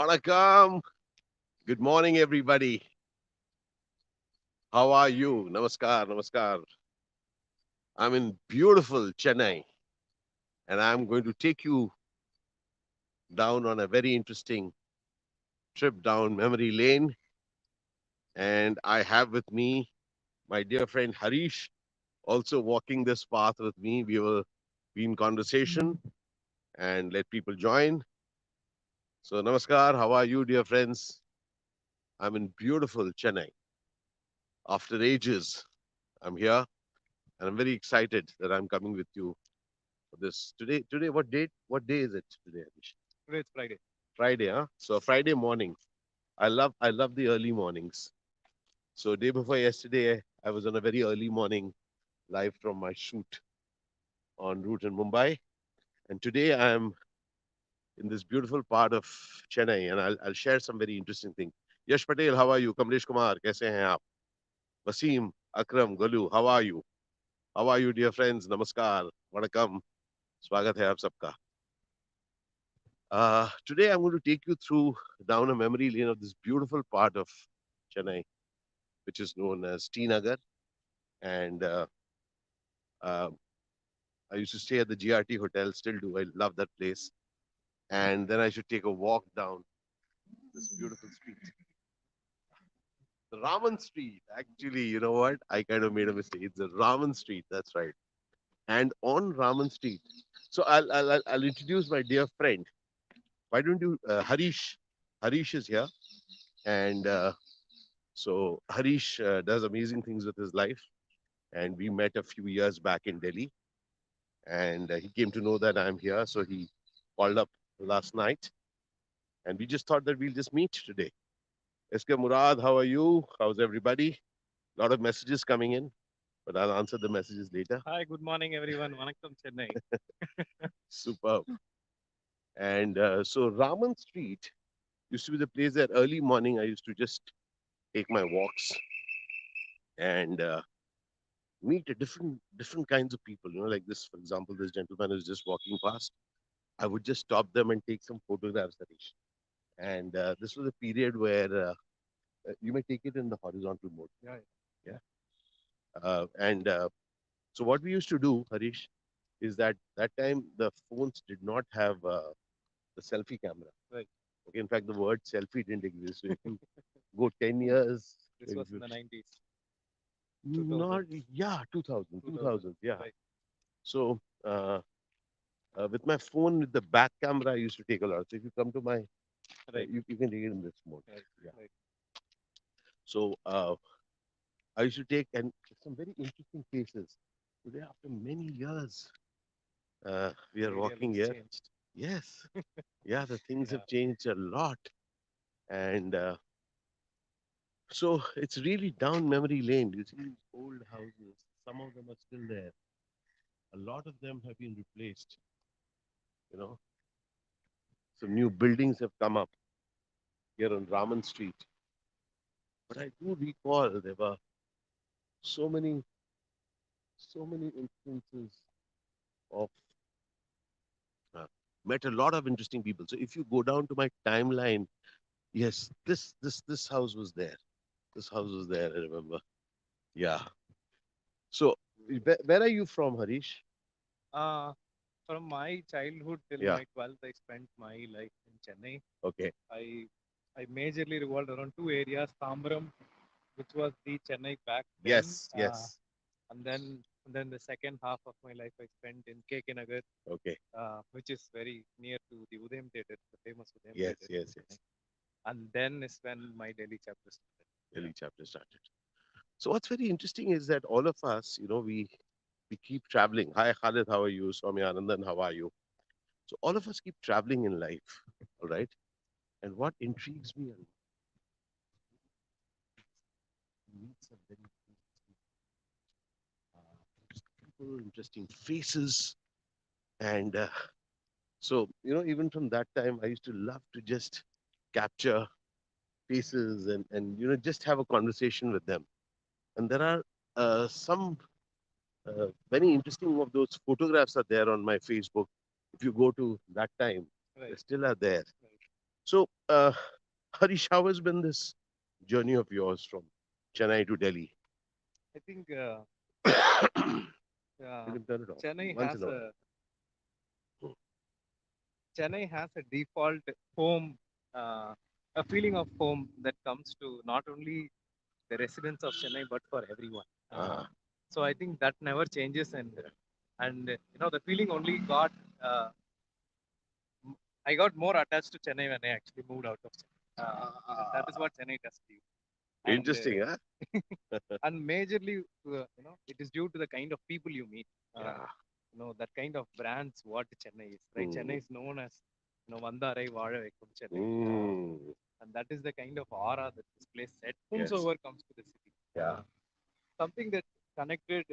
Vanakkam. Good morning, everybody. How are you? Namaskar, namaskar. I'm in beautiful Chennai, and I'm going to take you down on a very interesting trip down memory lane. And I have with me my dear friend Harish, also walking this path with me. We will be in conversation and let people join. So, namaskar. How are you, dear friends? I'm in beautiful Chennai. After ages, I'm here, and I'm very excited that I'm coming with you for this today. What date? What day is it today, Anish? Today it's Friday. Friday, huh? So Friday morning. I love the early mornings. So day before yesterday, I was on a very early morning live from my shoot on route in Mumbai, and today I'm in this beautiful part of Chennai, and I'll share some very interesting things. Yash Patel, how are you? Kamlesh Kumar, कैसे हैं आप? Wasim, Akram, Galu, how are you? How are you, dear friends? Namaskar, Vanakkam, स्वागत है आप सबका. Today, I'm going to take you through down a memory lane of this beautiful part of Chennai, which is known as T Nagar. And uh, I used to stay at the GRT Hotel, still do. I love that place. And then I should take a walk down this beautiful street. The Raman Street. Actually, you know what? I kind of made a mistake. It's the Raman Street. That's right. And on Raman Street. So I'll introduce my dear friend. Why don't you, Harish? Harish is here. And so Harish does amazing things with his life, and we met a few years back in Delhi, and he came to know that I'm here, so he called up last night, and we just thought that we'll just meet today. SK Murad, how are you? How's everybody? A lot of messages coming in, but I'll answer the messages later. Hi, good morning everyone. Vanakkam Chennai. Superb. And so Raman Street used to be the place that early morning I used to just take my walks and meet a different kinds of people. Like this, for example, this gentleman is just walking past. I would just stop them and take some photographs, Harish. And this was a period where you may take it in the horizontal mode. Yeah, Yeah. And so what we used to do, Harish, is that time the phones did not have the selfie camera. right. Okay. In fact, the word selfie didn't exist. So if you go 10 years, This maybe was in the 90s, not, 2000s, yeah, 2000, 2000. yeah. Right, So with my phone, with the back camera, I used to take a lot. So if you come to my, right, you can take it in this mode. right, Yeah. right. So I used to take and some very interesting cases. Today, after many years, we are Radio walking looks here. changed. Yes, yeah, the things Yeah, have changed a lot, and so it's really down memory lane. You see these old houses. Some of them are still there. A lot of them have been replaced. You know, some new buildings have come up here on Raman Street. But I do recall there were so many, so many instances of uh, met a lot of interesting people. So if you go down to my timeline, yes, this house was there. This house was there. I remember. Yeah. So where are you from, Harish? uh, from my childhood till Yeah. my 12th, I spent my life in Chennai. Okay. I I majorly revolved around two areas: Tambaram, which was the Chennai back then, Yes. Yes. and then the second half of my life I spent in KK Nagar, Okay. which is very near to the Udayam Theatre, the famous Udayam Yes. Theatre in Yes. Chennai. Yes. And then is when my Delhi chapter started. Yeah, Early chapter started. So what's very interesting is that all of us, we keep traveling. Hi, Khalid. How are you? Swami Anandan. How are you? So all of us keep traveling in life. All right. And what intrigues me a lot is meet some very people, interesting faces. And so, even from that time, I used to love to just capture faces and just have a conversation with them. And there are some very interesting of those photographs are there on my Facebook. If you go to that time, they right, still are there. right. So, Harish, how has been this journey of yours from Chennai to Delhi? I think You can turn it off Chennai once has in a while. a Chennai has a default home, a feeling of home that comes to not only the residents of Chennai but for everyone. Ah, So I think that never changes, and the feeling only got uh, I got more attached to Chennai when I actually moved out of Chennai. That is ah, what Chennai does to you, and interesting, huh? and majorly, it is due to the kind of people you meet. Uh, Yeah. that kind of brands what Chennai is, right? Mm, Chennai is known as Vandarai Vaழ Vaikkum Chennai, mm, and that is the kind of aura that this place set yes. whomsoever comes to the city. Yeah. Something that connected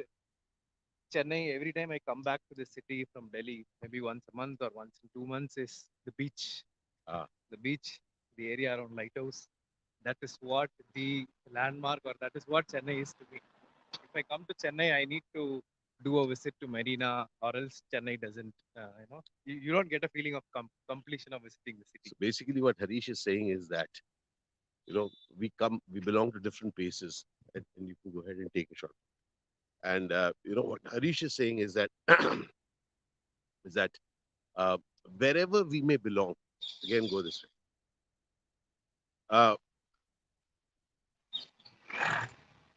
Chennai every time I come back to the city from Delhi, maybe once a month or once in 2 months, is the beach. Ah, The beach, the area around Lighthouse. That is what the landmark, or that is what Chennai is to me. If I come to Chennai, I need to do a visit to Marina, or else Chennai doesn't. You don't get a feeling of completion of visiting the city. so basically, what Harish is saying is that we belong to different places, and you can go ahead and take a shot. And what Harish is saying is that is that uh, wherever we may belong, again go this way. Uh,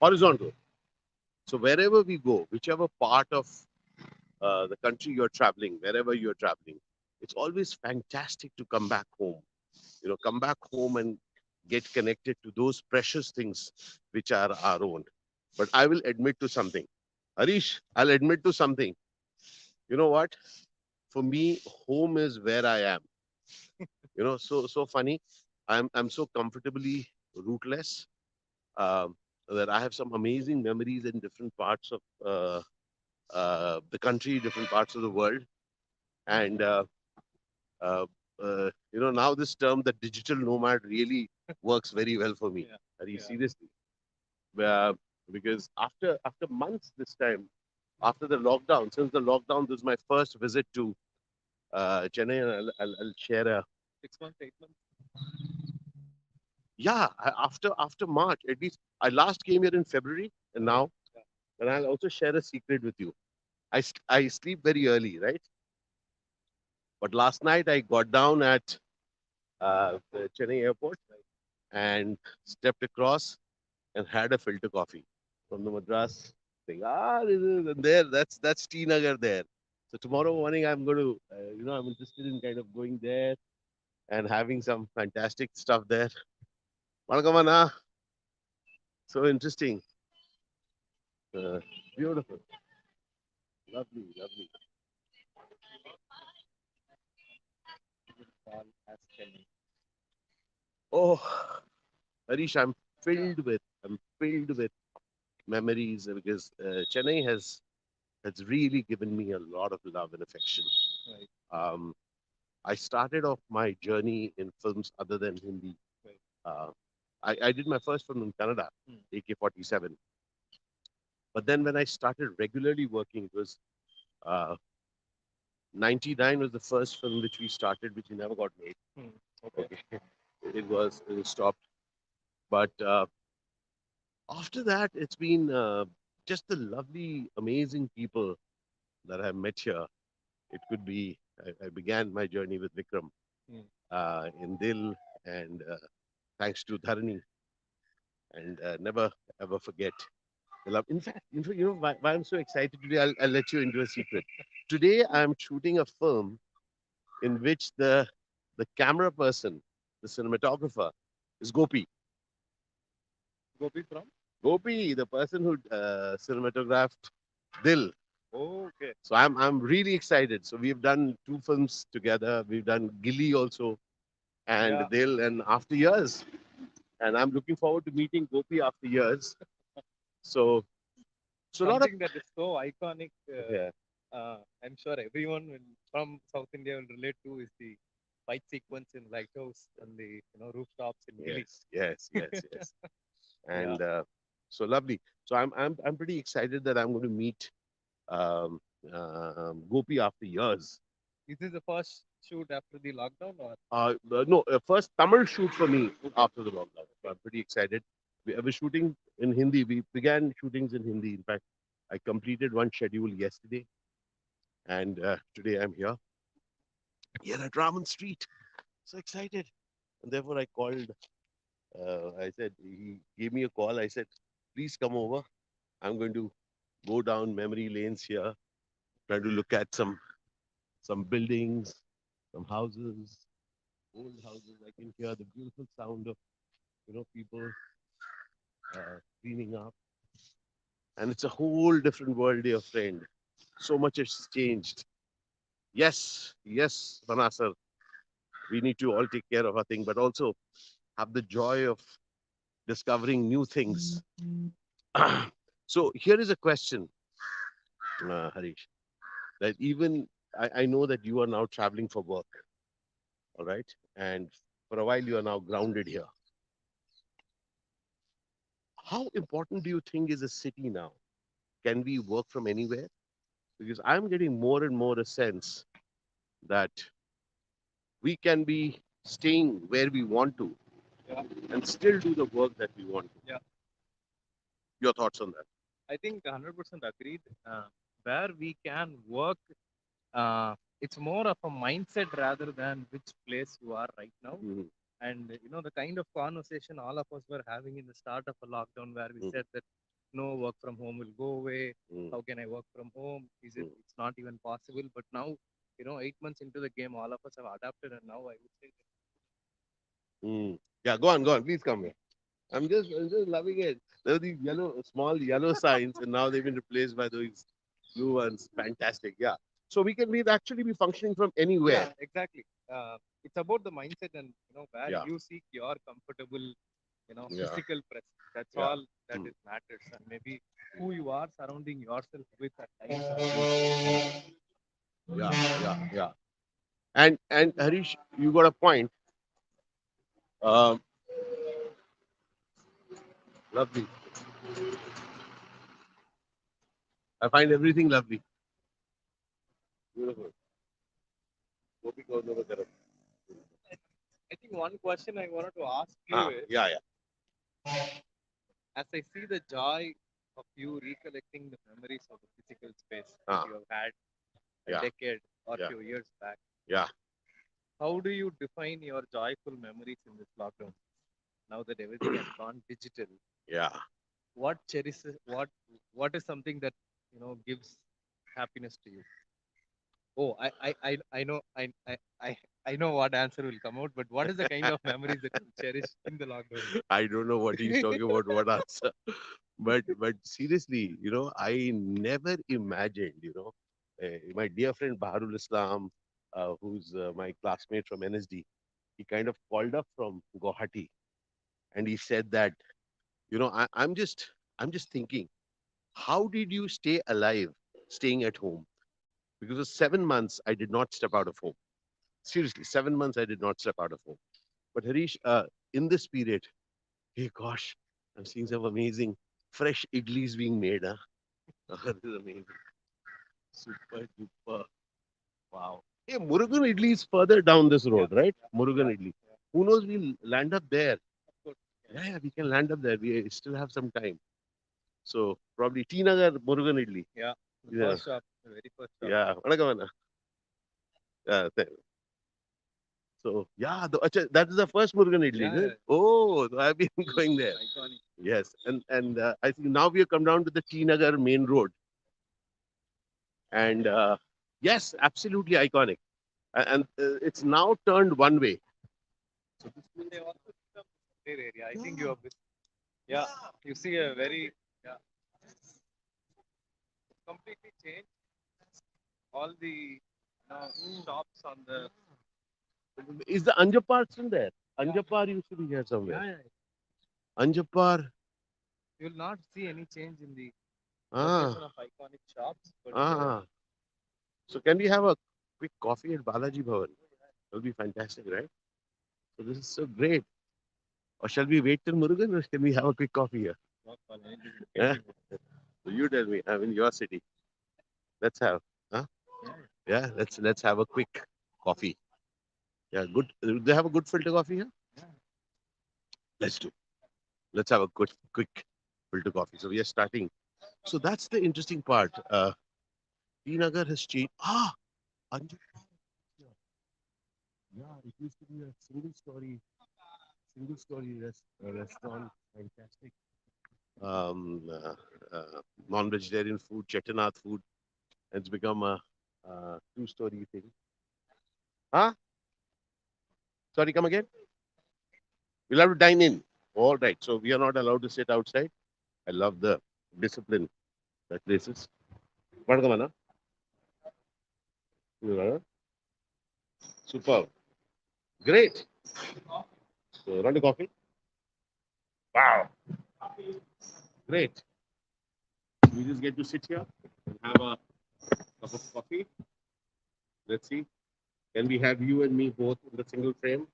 Horizontal. So wherever we go, whichever part of the country you're traveling, wherever you're traveling, it's always fantastic to come back home. Come back home and get connected to those precious things which are our own. But I will admit to something. Harish, I'll admit to something. You know what? For me, home is where I am. So funny. I'm so comfortably rootless that I have some amazing memories in different parts of the country, different parts of the world, and uh, now this term, the digital nomad, really works very well for me. Yeah, Very yeah. seriously, uh, because after months this time, after the lockdown, since the lockdown, this is my first visit to Chennai, and I'll share a 6 months, 8 months. yeah. After March, at least I last came here in February, and Okay. now, Yeah. and I'll also share a secret with you. I sleep very early, right? But last night I got down at the Chennai airport and stepped across and had a filter coffee from the Madras thing. This is and there. That's T Nagar there. So tomorrow morning I'm going to, I'm interested in kind of going there and having some fantastic stuff there. Vanakamana. So interesting. Uh, Beautiful. Lovely, lovely. All as Chennai. Oh, Harish, I'm filled with memories because Chennai has really given me a lot of love and affection. Right, Um, I started off my journey in films other than Hindi. right. Uh, I did my first film in Canada, Hmm. AK-47. But then when I started regularly working, it was uh, 99 was the first film which we started, which we never got made. Hmm. Okay. Okay, it was stopped. But after that, it's been just the lovely, amazing people that I've met here. It could be I began my journey with Vikram Hmm. in Dil, and thanks to Dharani, and never ever forget the love. In fact, why I'm so excited today. I'll let you into a secret. Today, I'm shooting a film in which the camera person, the cinematographer, is Gopi. Gopi from? Gopi, the person who cinematographed Dil. Oh, okay. So I'm really excited. So we've done two films together. We've done Gilly also and Yeah. Dil, and after years, and I'm looking forward to meeting Gopi after years. So so a lot of Something that is so iconic. yeah. I'm sure everyone from South India will relate to is the fight sequence in Lighthouse and the rooftops in Gilly. Yes. Yeah. And so lovely. So I'm pretty excited that I'm going to meet um, Gopi after years. This is the first. shoot after the lockdown, or No, first Tamil shoot for me after the lockdown. So I'm pretty excited. I was shooting in Hindi. We began shootings in Hindi. In fact, I completed one schedule yesterday, and today I'm here at Raman Street. So excited. And therefore, I called. I said, he gave me a call. I said, please come over. I'm going to go down memory lanes here, trying to look at some buildings, some houses, old houses. I can hear the beautiful sound of people cleaning up, and it's a whole different world, dear friend. So much has changed. Yes, yes, Manasar, we need to all take care of our thing, but also have the joy of discovering new things. So here is a question, Harish. That even I know that you are now traveling for work, all right, and for a while you are now grounded here. How important do you think is a city now? Can we work from anywhere? Because I'm getting more and more a sense that we can be staying where we want to yeah, and still do the work that we want to. yeah. Your thoughts on that? I think 100% agreed. Where we can work, it's more of a mindset rather than which place you are right now. Mhm, And the kind of conversation all of us were having in the start of a lockdown, where we mhm, said that no, work from home will go away. mhm, How can I work from home? mhm, It's not even possible. But now, 8 months into the game, all of us have adapted, and now I would say that, mhm. Yeah, go on, please come here. I'm just loving it. There were these small yellow signs, and now they've been replaced by those blue ones. Fantastic. Yeah. So we actually be functioning from yeah, anywhere. exactly. It's about the mindset, and where Yeah. you seek your comfortable, Yeah. physical presence. That's Yeah. all that Mm. it matters, and maybe who you are surrounding yourself with at times are huge. Yeah. Yeah. Yeah. And Harish, you got a point. Um, Lovely. I find everything lovely. Beautiful. Gopi ko never karam. I think one question I wanted to ask you Ah, is, yeah, yeah. as I see the joy of you recollecting the memories of the physical space that Ah, you have had a yeah, decade or yeah, few years back, yeah. how do you define your joyful memories in this lockdown? Now that everything has gone digital, Yeah. what cherishes what is something that gives happiness to you? Oh, I know I know what answer will come out, but what is the kind of memories that you cherish in the lockdown? I don't know what he's talking about, what answer. But seriously, I never imagined, my dear friend Baharul Islam, who's my classmate from NSD, he kind of called up from Guwahati and he said that, I'm just thinking, how did you stay alive staying at home? Because for 7 months I did not step out of home. Seriously, 7 months I did not step out of home. But Harish, in this period, hey gosh, I'm seeing some amazing fresh idlis being made. Huh? This is amazing. Super duper. Wow. Hey, Murugan Idli is further down this Yeah, road, right? yeah, Murugan yeah, Idli. yeah. Who knows? We'll land up there. Of course. Yeah. Yeah, yeah, we can land up there. We still have some time. So probably T Nagar Murugan Idli. Yeah. The Yeah, first shop, the very first shop. yeah. Vanakkam, Anna. So yeah, that is the first Murugan Idli, Yeah, is yeah. it? Oh, so I've been going there. Iconic. Yes, and I think now we have come down to the T Nagar main road, and yes, absolutely iconic. And it's now turned one way. So this means, They also become their area. I think you yeah, have, yeah, you see a very, yeah, completely changed all the shops on the, is the Anjapar still there? yeah, Anjapar used to be here somewhere. yeah, yeah. Anjapar, You will not see any change in the ah, location of iconic shops, but ah. So can we have a quick coffee at Balaji Bhavan? That'll be fantastic, right? So this is so great. Or shall we wait till Murugan, or can we have a quick coffee here? not for Eh? anything. So you tell me. I'm in your city. Let's have, huh? Yeah, Yeah, let's have a quick coffee. Yeah, good. They have a good filter coffee here. Let's do. Let's have a good, quick filter coffee. So we are starting. So that's the interesting part. T Nagar has changed. Anju. Yeah, it used to be a single story restaurant. Fantastic. Um, uh, Non-vegetarian food, Chetinath food. It's become a two-story thing. Huh? Sorry, come again. We'll have to dine in. All right. So we are not allowed to sit outside. I love the discipline that places. Vanakkam, Anna. Superb. Great. So run the coffee. Wow. Great. We just get to sit here and have a cup of coffee. Let's see. Can we have you and me both in the single frame?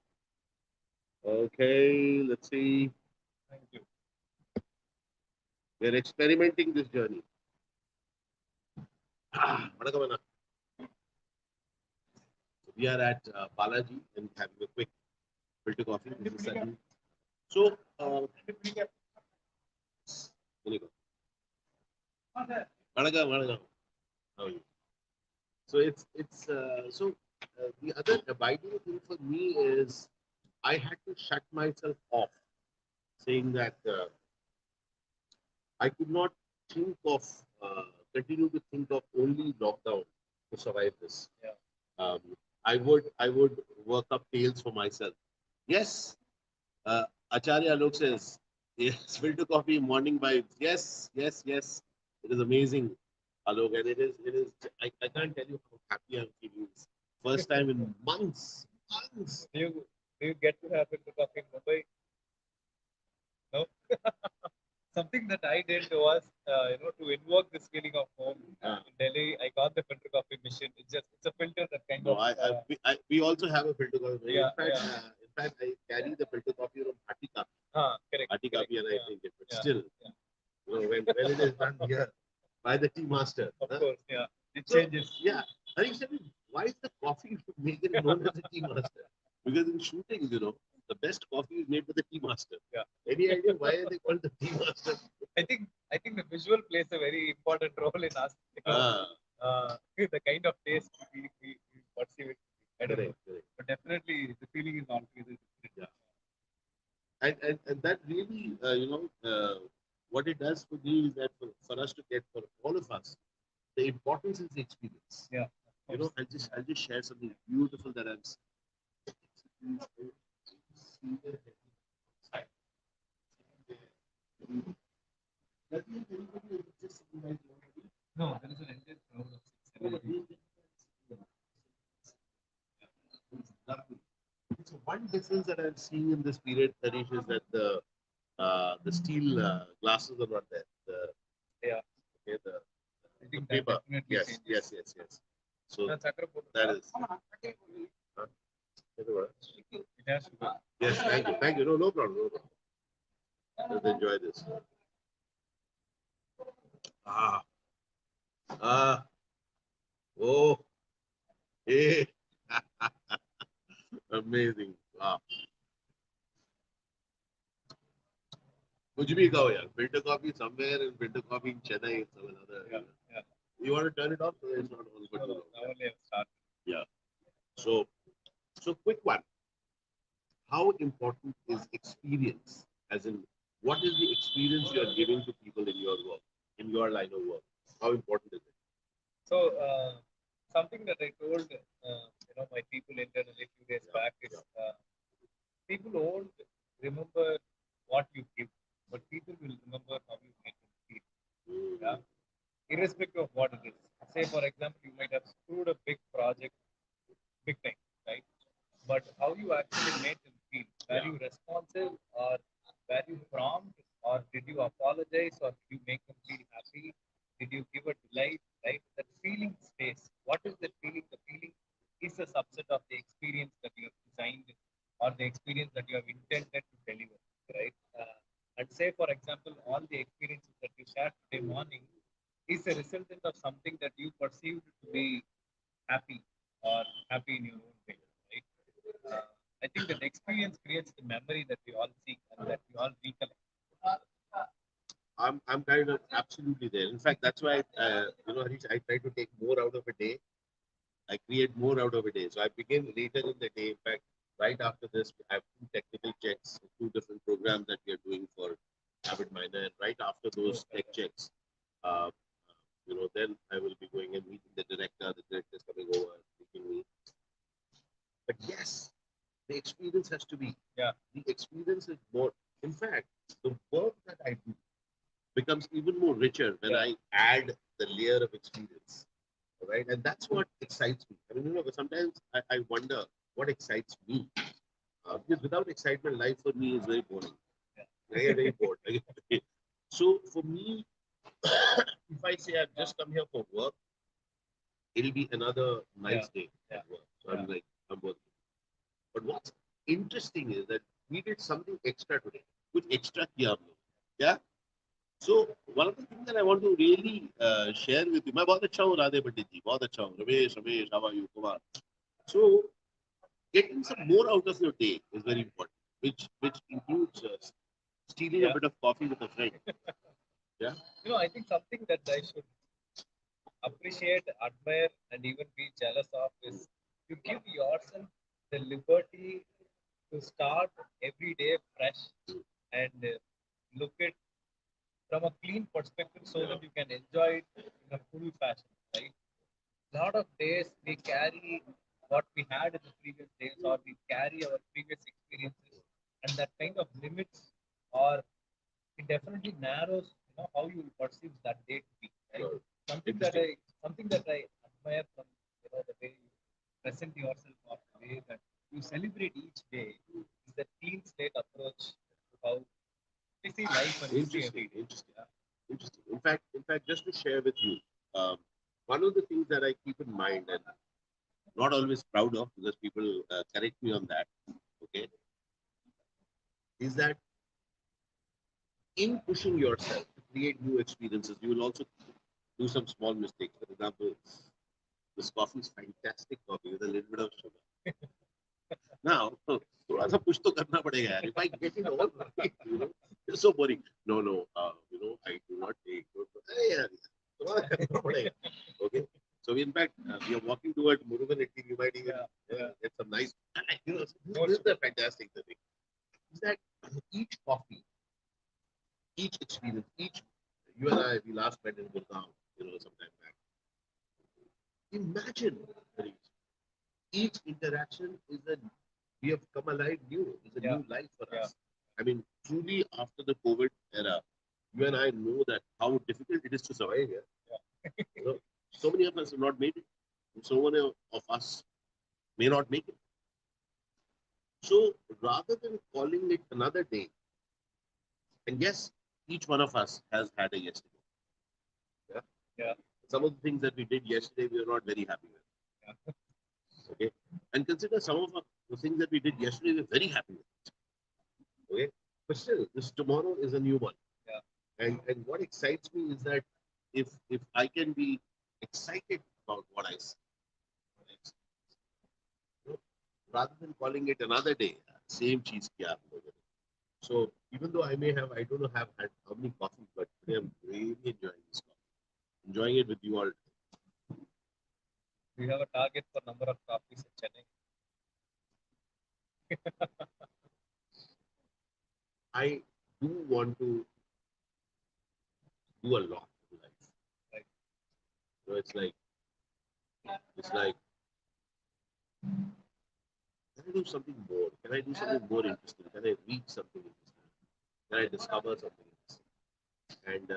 Okay. Let's see. Thank you. We're experimenting this journey. Vanakkam, Anna. We are at Balaji and having a quick filter coffee. This is Saju. So, there you go. Vanakkam, Vanakkam. How are you? So the other abiding thing for me is I had to shut myself off, saying that I could not think of continue to think of only lockdown to survive this. Yeah. Um, I would work up tales for myself. Yes, Acharya Alok says yes. Filter coffee, morning vibes. Yes, yes, yes. It is amazing, Alok, and it is. I can't tell you how happy I'm feeling. First time in months. Do you get to have filter coffee in Mumbai? No. Something that I did was, to invoke this feeling of home. Yeah. In Delhi, I got the filter coffee machine. It's a filter that kind No, of. we also have a filter coffee. Yeah, In fact, I carry the filter coffee from Bhatti correct. Bhatti Correct. and I Yeah, drink it. But yeah, still, yeah. when it is done here by the tea master. Of course, yeah. It So, changes. yeah, I think why is the coffee maker known as the tea master? Because in shootings, the best coffee is made by the tea master. Yeah. Any idea why are they called the tea master? I think the visual plays a very important role in us. The kind of taste we perceive it. I don't know. Correct. But definitely the feeling is altogether different. Yeah. And that really, what it does for me is that for us to get, for all of us, the importance is the experience. Yeah. I'll just share something beautiful that I'm seeing. No, there is an entire crowd of 6, 7 So one difference that I'm seeing in this period, Harish, is that the steel glasses are not there. Yeah. Okay, I the think that paper. definitely Yes, changes. yes. So No, Chakra photo. that is. Huh? It has to be. Yes, thank you. No problem, no problem. Let's enjoy this. Ah, ah, oh, hey, amazing. Wow. कुछ भी कहो यार filter coffee somewhere and filter coffee in Chennai is some another. Yeah. You want to turn it off so it's not on for No, too no, long. now only I've started. Yeah. So quick one. How important is experience? As in, what is the experience you are giving to people in your work, in your line of work? How important is it? So, something that I told, my people internally a few days back is people won't remember what you give, but people will remember how you make them feel. Yeah? Irrespective of what it is. Say, for example, you might have screwed a big project, big time, right? But how you actually made them feel. Were you responsive, or were you prompt, or did you apologize, or did you make them feel happy? Did you give a delight, right? That feeling stays. What is the feeling? The feeling is a subset of the experience that you have designed, or the experience that you have intended to deliver, right? And say, for example, all the experiences that you shared today morning is a resultant of something that you perceived to be happy, or happy in your own way, right? I think that experience creates the memory that we all seek and that we all recollect. I'm kind of absolutely there. In fact, that's why Harish, I try to take more out of a day. I create more out of a day. So I begin later in the day. In fact, right after this, I have two technical checks, two different programs that we are doing for Avid Miner. And right after those tech checks, uh, then I will be going and meeting the director. The director is coming over, meeting me. But yes, the experience has to be. Yeah. The experience is more. In fact, the work that I do becomes even more richer when I add the layer of experience. Right? And that's what excites me. I mean, sometimes I wonder what excites me. Because without excitement, life for me is very boring. I get very bored. So for me, if I say I've just come here for work, it'll be another nice day at work. So I'm like, I'm working. But what's interesting is that we did something extra today. Which extra kiya humne. Yeah. So one of the things that I want to really share with you, मैं बहुत अच्छा हूँ राधे पंडित जी, बहुत अच्छा हूँ Ramesh Ramesh, how are you, Kumar? So getting some more out of your day is very important, which includes stealing a bit of coffee with a friend. Yeah. I think something that I should appreciate, admire, and even be jealous of is you give yourself the liberty to start every day fresh and look at from a clean perspective so that you can enjoy it in a full fashion, right? A lot of days we carry what we had in the previous days or we carry our previous experiences and that kind of limits or it definitely narrows how you perceive that day to be, right? Something that I something that I admire from the way you present yourself or the way that you celebrate each day is that clean slate approach to how we see life and we see every day. Interesting. Interesting. In fact, just to share with you, um, one of the things that I keep in mind and not always proud of because people correct me on that, okay, is that in pushing yourself to create new experiences, you will also do some small mistakes. For example, this coffee is fantastic coffee with a little bit of sugar. Now, थोड़ा सा push तो करना पड़ेगा यार. If I get it all right, it's so boring. No, no, I do not take. अरे यार, थोड़ा करना पड़ेगा. Okay. So in fact, we are walking towards Murugan. You might even get some nice. This is the fantastic thing. Is that each coffee, each experience, each you and I, we last met in Gurgaon, sometime back. Imagine, each interaction is a we have come alive new. It's a new life for us. I mean, truly after the COVID era, you and I know that how difficult it is to survive here. So many of us have not made it. And so many of us may not make it. So rather than calling it another day, and yes, each one of us has had a yesterday. Yeah. Yeah. Some of the things that we did yesterday, we are not very happy with. Yeah. Okay. And consider some of the things that we did yesterday, we're very happy with. Okay. But still, this tomorrow is a new one. Yeah. And what excites me is that if I can be excited about what I see, rather than calling it another day, same cheese kya. So even though I may have, I don't know, have had how many coffees, but today I'm really enjoying this coffee. Enjoying it with you all. We have a target for number of coffees in Chennai. I do want to do a lot in life. Right. So it's like, can I do something more? Can I do something more interesting? Can I read something interesting? Can I discover something interesting? And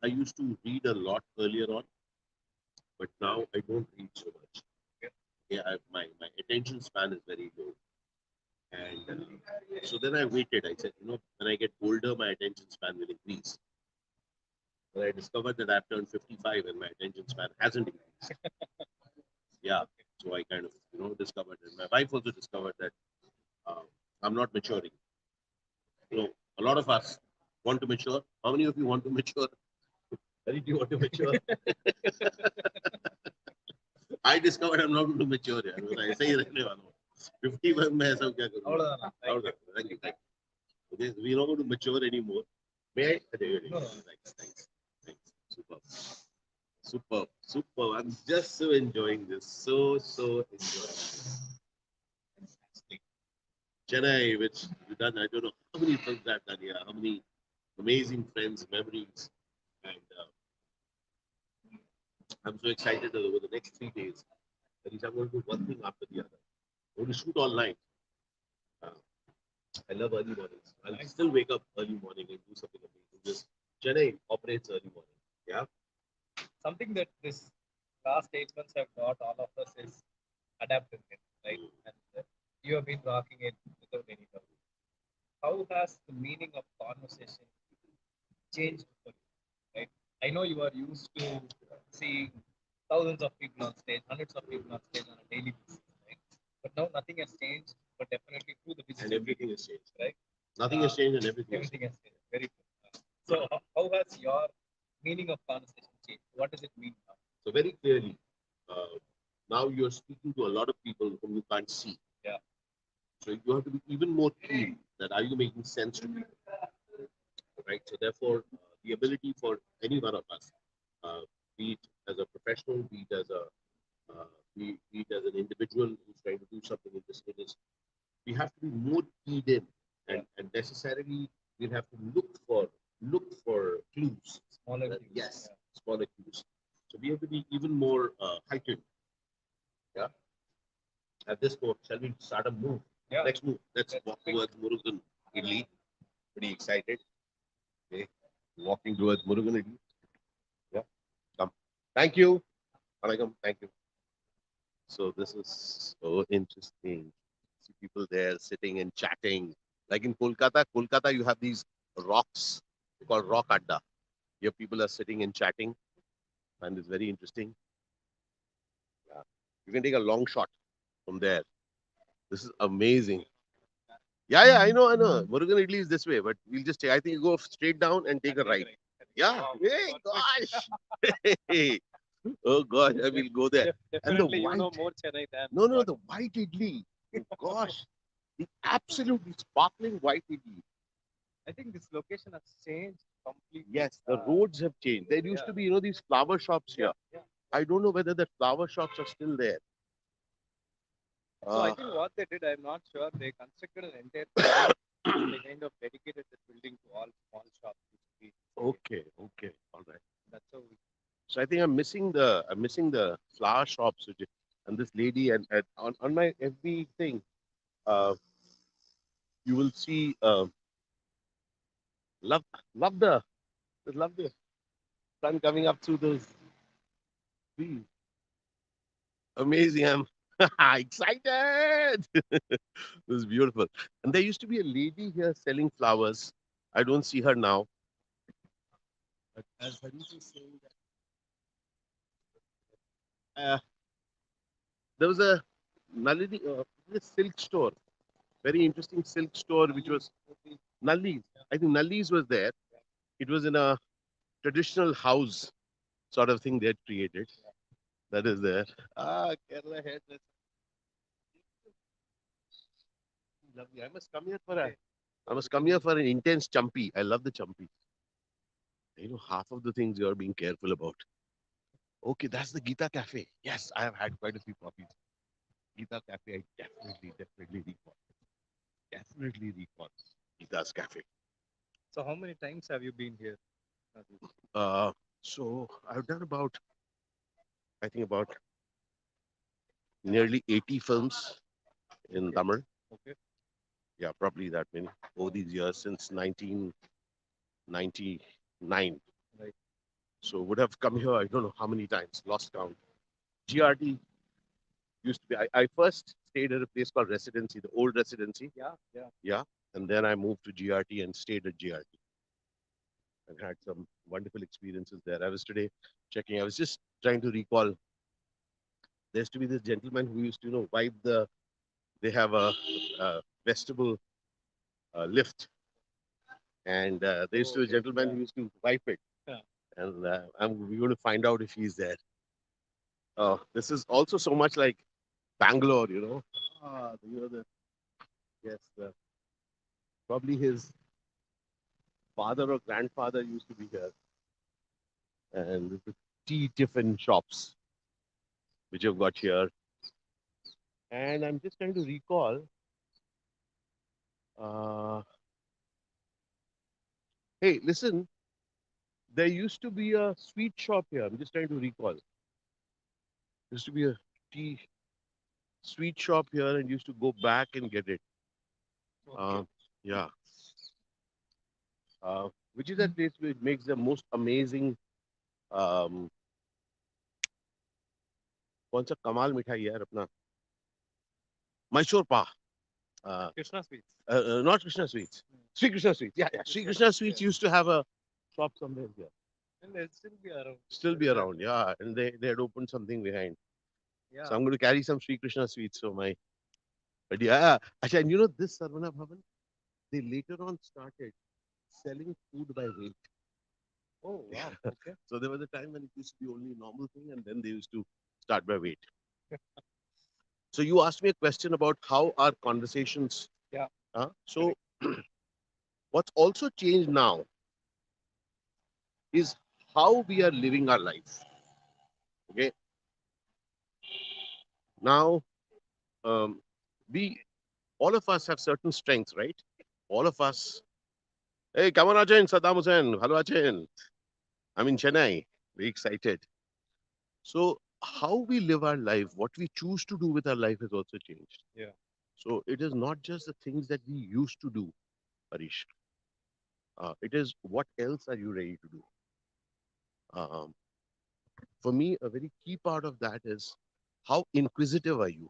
I used to read a lot earlier on, but now I don't read so much. Yeah, my attention span is very low. And so then I waited. I said, when I get older, my attention span will increase. But I discovered that I've turned 55 and my attention span hasn't increased. Yeah. So I kind of, discovered, and my wife also discovered that I'm not maturing. A lot of us want to mature. How many of you want to mature? Hari, do you want to mature? I discovered I'm not going to mature. I say, 51 में ऐसा क्या करूँगा? அவ்வளவுதான். Thank you. Thank you. Thank you. We're not going to mature anymore. May I? No, no. Thanks. Thanks. Thanks. Super. Super. Super. I'm just so enjoying this. So enjoying this. Fantastic. Chennai, which we've done, I don't know how many films I've done here, how many amazing friends, memories. And I'm so excited that over the next 3 days, that is, I'm going to do one thing after the other. I'm going to shoot all night. Uh, I love early mornings. I'll still wake up early morning and do something amazing. Just Chennai operates early morning. Yeah. Something that this last 8 months have got all of us is adaptability, right? And you have been rocking it without any doubt. How has the meaning of conversation changed for you, right? I know you are used to seeing thousands of people on stage, hundreds of people on stage on a daily basis, right? But now nothing has changed, but definitely through the And digital everything medium, has changed. right? Nothing has changed and Everything has changed. Very good. So how has your meaning of conversation changed? What does it mean now? So very clearly, now you're speaking to a lot of people whom you can't see. Yeah. So you have to be even more keen that are you making sense to people, right? So therefore, the ability for any one of us, uh, be it as a professional, be it as a be it as an individual who's trying to do something in this business, we have to be more keyed in, and necessarily we'll have to look for clues. Smaller things. Yes, smaller clues. So we have to be even more heightened. Yeah. At this point, shall we start a move? Yeah. Next move. Let's walk towards Murugan Idli. Pretty excited. Okay. Walking towards Murugan Idli. Yeah. Come. Thank you. Alaikum. Thank you. So this is so interesting. See people there sitting and chatting. Like in Kolkata, you have these rocks called Rock Adda. Here people are sitting and chatting, and it's very interesting. Yeah. You can take a long shot from there. This is amazing. Yeah, I know. Murugan Idli is this way, but we'll just take, I think you go straight down and take a right. Yeah. Hey, gosh. Hey. Oh, gosh, I will go there. And the Definitely, you white, know more Chennai than no, what. the white idli. Oh, gosh, the absolutely sparkling white idli. I think this location has changed completely. Yes, the roads have changed. There used to be, these flower shops here. Yeah. I don't know whether the flower shops are still there. So I think what they did, I'm not sure. They constructed an entire building. They kind of dedicated the building to all small shops. Okay, all right. That's how we. So I think I'm missing the flower shops, and this lady and on my FB thing, uh, you will see love love the sun coming up through those trees. Amazing! I'm excited. It was beautiful, and there used to be a lady here selling flowers. I don't see her now. But as Harish is saying that there was a Nalini silk store, very interesting silk store, which was Nalli's. I think Nalli's was there. It was in a traditional house sort of thing they had created. That is there. Kerala head. That's lovely. I must come here for an intense champi. I love the champi. Half of the things you are being careful about. Okay, that's the Gita Cafe. Yes, I have had quite a few coffees. Gita Cafe, I definitely recall. Definitely recall Gita's Cafe. So how many times have you been here? Uh, so I've done I think about nearly 80 films in Tamil. Okay. Yeah, probably that many over these years since 1999. Right. So would have come here, I don't know how many times, lost count. GRT used to be, I first stayed at a place called Residency, the old Residency. Yeah. Yeah. And then I moved to GRT and stayed at GRT and had some wonderful experiences there. I was today checking, I was just trying to recall. There used to be this gentleman who used to, wipe they have a vestibule lift. And there used to be a gentleman who used to wipe it. Yeah. And we're going to find out if he's there. This is also so much like Bangalore, Probably his father or grandfather used to be here. And the tea tiffin shops which I've got here. And I'm just trying to recall. Uh, hey, listen, there used to be a sweet shop here. I'm just trying to recall. There used to be a tea sweet shop here and used to go back and get it. Okay. Yeah. Which is that place which makes the most amazing um, कौन सा कमाल मिठाई है यार अपना मैसूर पा uh, Krishna Sweets. not Krishna Sweets. Sri Krishna Sweets. Yeah, yeah. Sri Krishna Sweets used to have a shop somewhere here. And they'll still be around. Still be around, yeah. And they had opened something behind. Yeah. So I'm going to carry some Sri Krishna Sweets for my. But yeah, actually, and you know this Sarvana Bhavan, they later on started selling food by weight. Oh, wow. Okay. So there was a time when it used to be only a normal thing, and then they used to start by weight. So you asked me a question about how our conversations. Yeah. So what's also changed now is how we are living our life. Okay. Now, we all of us have certain strengths, right? All of us. Hey, come on, Achen, Saddam Hussein. Hello, Achen. I'm in Chennai. Very excited. So, how we live our life, what we choose to do with our life has also changed. Yeah. So, it is not just the things that we used to do, Harish. It is what else are you ready to do? Um, for me, a very key part of that is how inquisitive are you?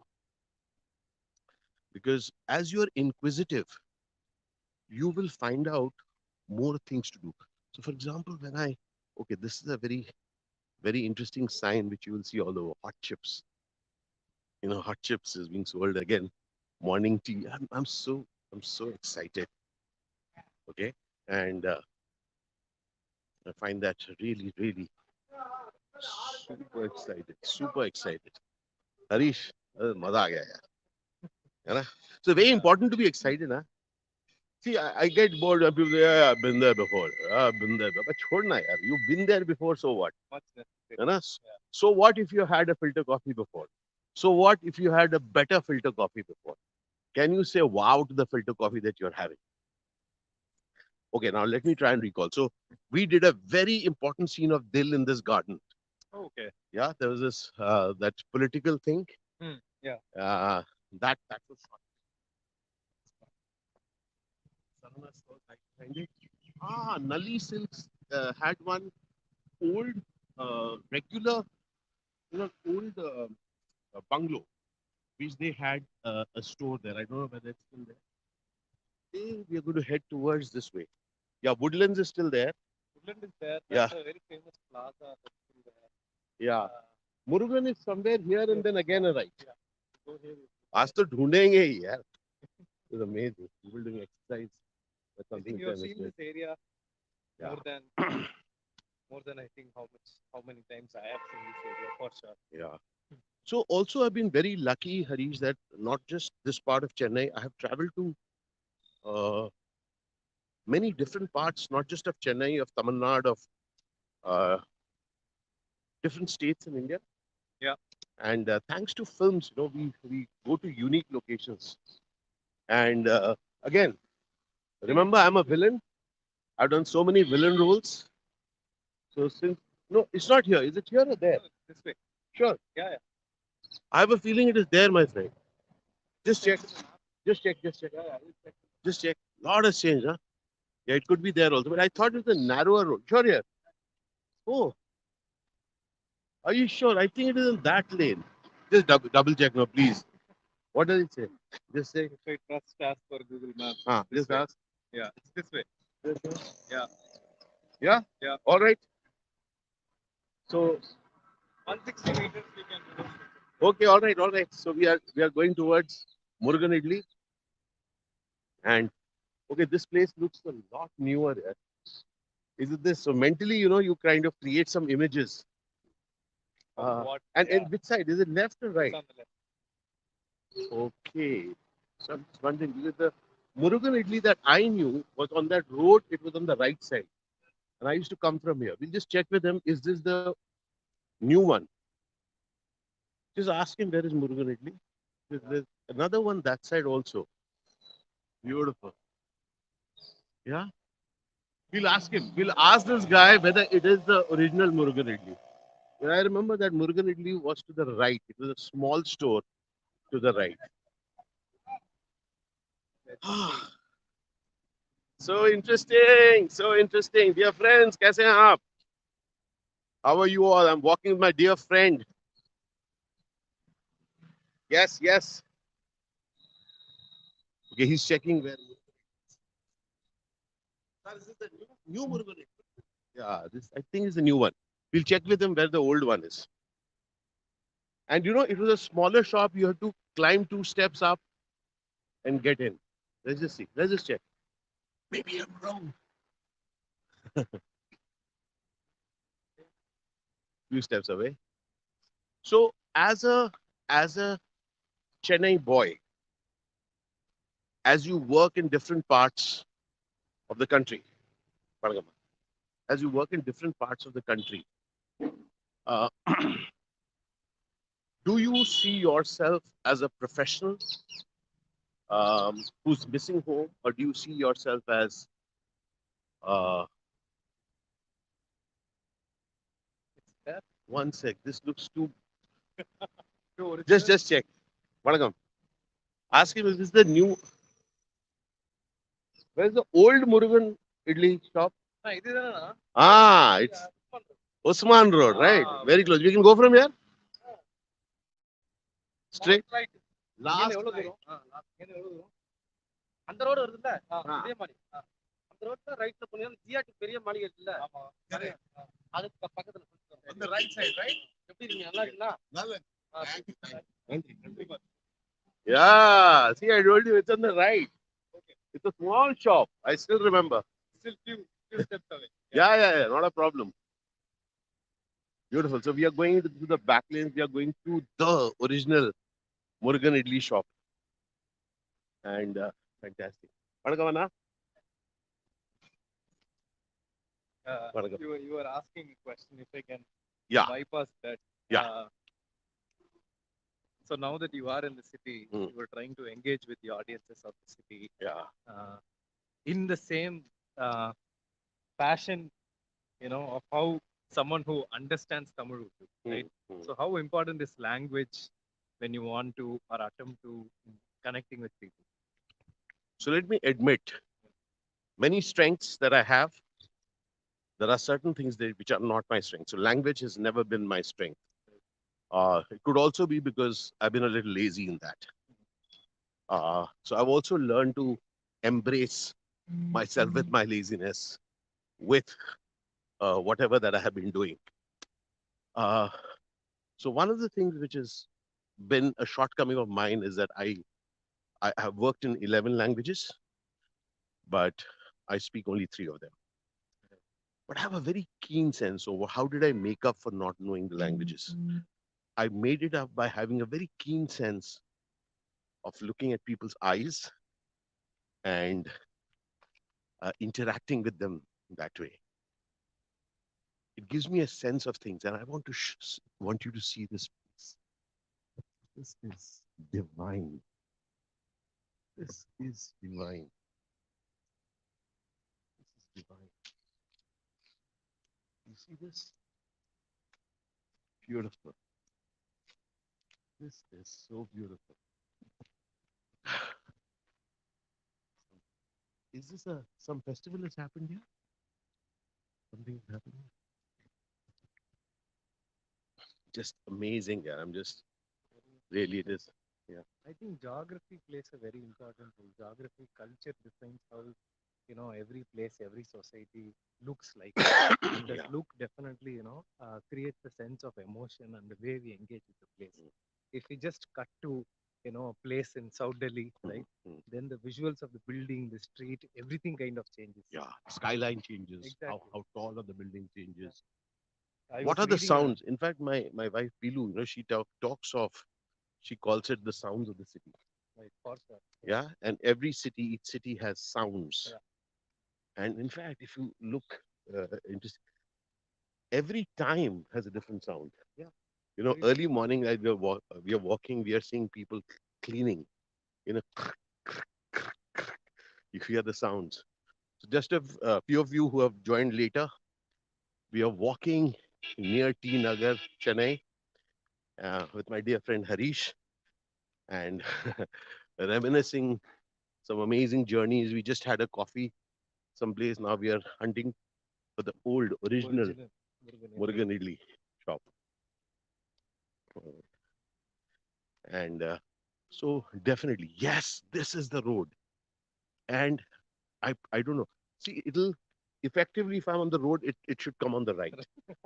Because as you're inquisitive, you will find out more things to do. So, for example, okay, this is a very interesting sign which you will see all over hot chips. You know, hot chips is being sold again. Morning tea. I'm so excited. Okay, and I find that really super excited. Super excited. Harish, मजा आ गया यार, है ना? So very important to be excited, huh? See, I get bored when people say, yeah, I've been there before. I've been there before. But छोड़ना यार, you've been there before, so what? What's necessary? है ना? Yeah. So what if you had a filter coffee before? So what if you had a better filter coffee before? Can you say wow to the filter coffee that you're having? Okay, now let me try and recall. So we did a very important scene of Dil in this garden. Okay. Yeah, there was this that political thing. Yeah. Uh, that was shot. Sarana saw right behind it. Nali Silks had one old, regular, old bungalow, which they had a store there. I don't know whether it's still there. Hey, we are going to head towards this way. Yeah, Woodlands is still there. Woodland is there. Yeah, That's a very famous plaza that's still there. yeah. Murugan is somewhere here and then again a right. Yeah. Go here. आज तो ढूंढेंगे ही यार. It's amazing. People doing exercise. That's I something think which you I have seen missed. this area Yeah. more than I think how many times I have seen this area for sure. Yeah. So also I've been very lucky, Harish, that not just this part of Chennai, I have traveled to uh, many different parts, not just of Chennai, of Tamil Nadu, of uh, different states in India. Yeah. And thanks to films, we go to unique locations. And again, remember, I'm a villain. I've done so many villain roles. So since no, it's not here. Is it here or there? No, this way. Sure. Yeah, yeah. I have a feeling it is there, my friend. Just check. Just check. Just check. Yeah, yeah. I'll check. Just check. Lot has changed, huh? Yeah, it could be there also. But I thought it was a narrower road. Sure, here. Oh, are you sure? I think it is in that lane. Just double check now, please. What does it say? Just say. If I trust as per Google Maps, this Just way. ask. Yeah, it's this way. This way. Yeah. Yeah. Yeah. All right. So 160 meters we can reverse. okay, all right, all right. So we are going towards Murugan Idli, and okay, this place looks a lot newer. Yeah. Is it this? So mentally, you kind of create some images. What? And which side? Is it left or right? It's on the left. Okay. So I'm just wondering, is it the Murugan Idli that I knew was on that road. It was on the right side, and I used to come from here. We'll just check with him. Is this the new one? Just ask him where is Murugan Idli. There's another one that side also. Beautiful. Yeah. We'll ask him. We'll ask this guy whether it is the original Murugan Idli. And I remember that Murugan Idli was to the right. It was a small store to the right. So interesting. So interesting. Dear friends, kaise hain aap? How are you all? I'm walking with my dear friend. Yes, yes. Okay, he's checking where. Sir, this is the new Murugan Idli. Yeah, this I think is the new one. We'll check with him where the old one is. And you know, it was a smaller shop. You had to climb 2 steps up and get in. Let's just see. Let's just check. Maybe I'm wrong. Few steps away. So as a Chennai boy, as you work in different parts of the country, as you work in different parts of the country, uh, do you see yourself as a professional who's missing home, or do you see yourself as uh, It's there. one sec? This looks too. True original. Just check. Vanakkam. Ask him if this is the new. Where's the old Murugan Idli shop? இதுதானா? Ah, it's Usman Road, right? Very close. We can go from here straight. Right. Last எவ்வளவு right. தூரம்? எவ்வளவு தூரம்? அந்த road வருதுல்ல? இதே மாதிரி. அந்த ரோட்ல ரைட்ல போனீங்கன்னா ஜிஆர்டி பெரிய மாளிகை இருக்குல்ல? ஆமா. அதுக்கு பக்கத்துல. On the right side, right? எப்படி இருக்கீங்க? நல்லா இருக்கீங்களா? Nalla. Yeah, see, I told you it's on the right. It's a small shop. I still remember. Still few steps away. Yeah, not a problem. Beautiful. So we are going to the back lanes. We are going to the original Murugan Idli shop. And fantastic. Vanakkam, Anna. Vanakkam. You were asking a question if I can Yeah, bypass that. Yeah. So now that you are in the city, Mm. you are trying to engage with the audiences of the city yeah. In the same passion, of how someone who understands Tamil would do, right? So how important is language when you want to or attempt to connecting with people? So let me admit, many strengths that I have, there are certain things which are not my strength. So language has never been my strength. It could also be because I've been a little lazy in that. So I've also learned to embrace myself with my laziness, with whatever that I have been doing. Uh, so one of the things which has been a shortcoming of mine is that I have worked in 11 languages, but I speak only 3 of them. But I have a very keen sense over how did I make up for not knowing the languages. I made it up by having a very keen sense of looking at people's eyes and interacting with them that way. It gives me a sense of things, and I want you to see this piece. This is divine. This is divine. This is divine. You see this? Beautiful. This is so beautiful. Is this some festival has happened here? Something is happening. Just amazing. Yeah, I'm just really it is. Yeah. I think geography plays a very important role. Geography, culture defines how every place, every society looks like. And that Yeah. look definitely creates a sense of emotion and the way we engage with the place. If we just cut to a place in South Delhi, right, then the visuals of the building, the street, everything kind of changes. Yeah. Skyline changes. Exactly. How tall are the building changes. I What was are the reading a- sounds? In fact, my wife Pilu, she talks of, she calls it the sounds of the city. Right, for sure. Yeah, and every city, each city has sounds. Yeah. And in fact, if you look into every time has a different sound. Yeah. Very true. Early morning, like we are walking, we are seeing people cleaning. You know, you hear the sounds. So just a few of you who have joined later, we are walking near T Nagar, Chennai, with my dear friend Harish, and reminiscing some amazing journeys. We just had a coffee someplace. Now we are hunting for the old, original Original Murugan Idli. Murugan Idli shop. And so definitely, yes, this is the road. And I don't know. See, it'll effectively, if I'm on the road, it should come on the right.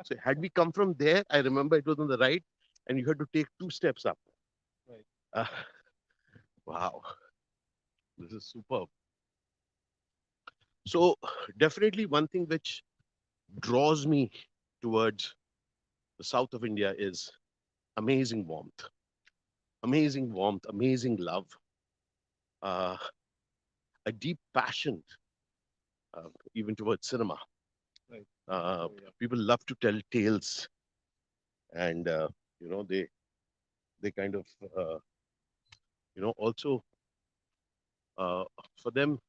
So had we come from there, I remember it was on the right, and you had to take 2 steps up. Right. Uh, wow, this is superb. So definitely one thing which draws me towards the south of India is amazing warmth, amazing love, uh, a deep passion, even towards cinema. Right. Oh, yeah. People love to tell tales, and they kind of also uh, for them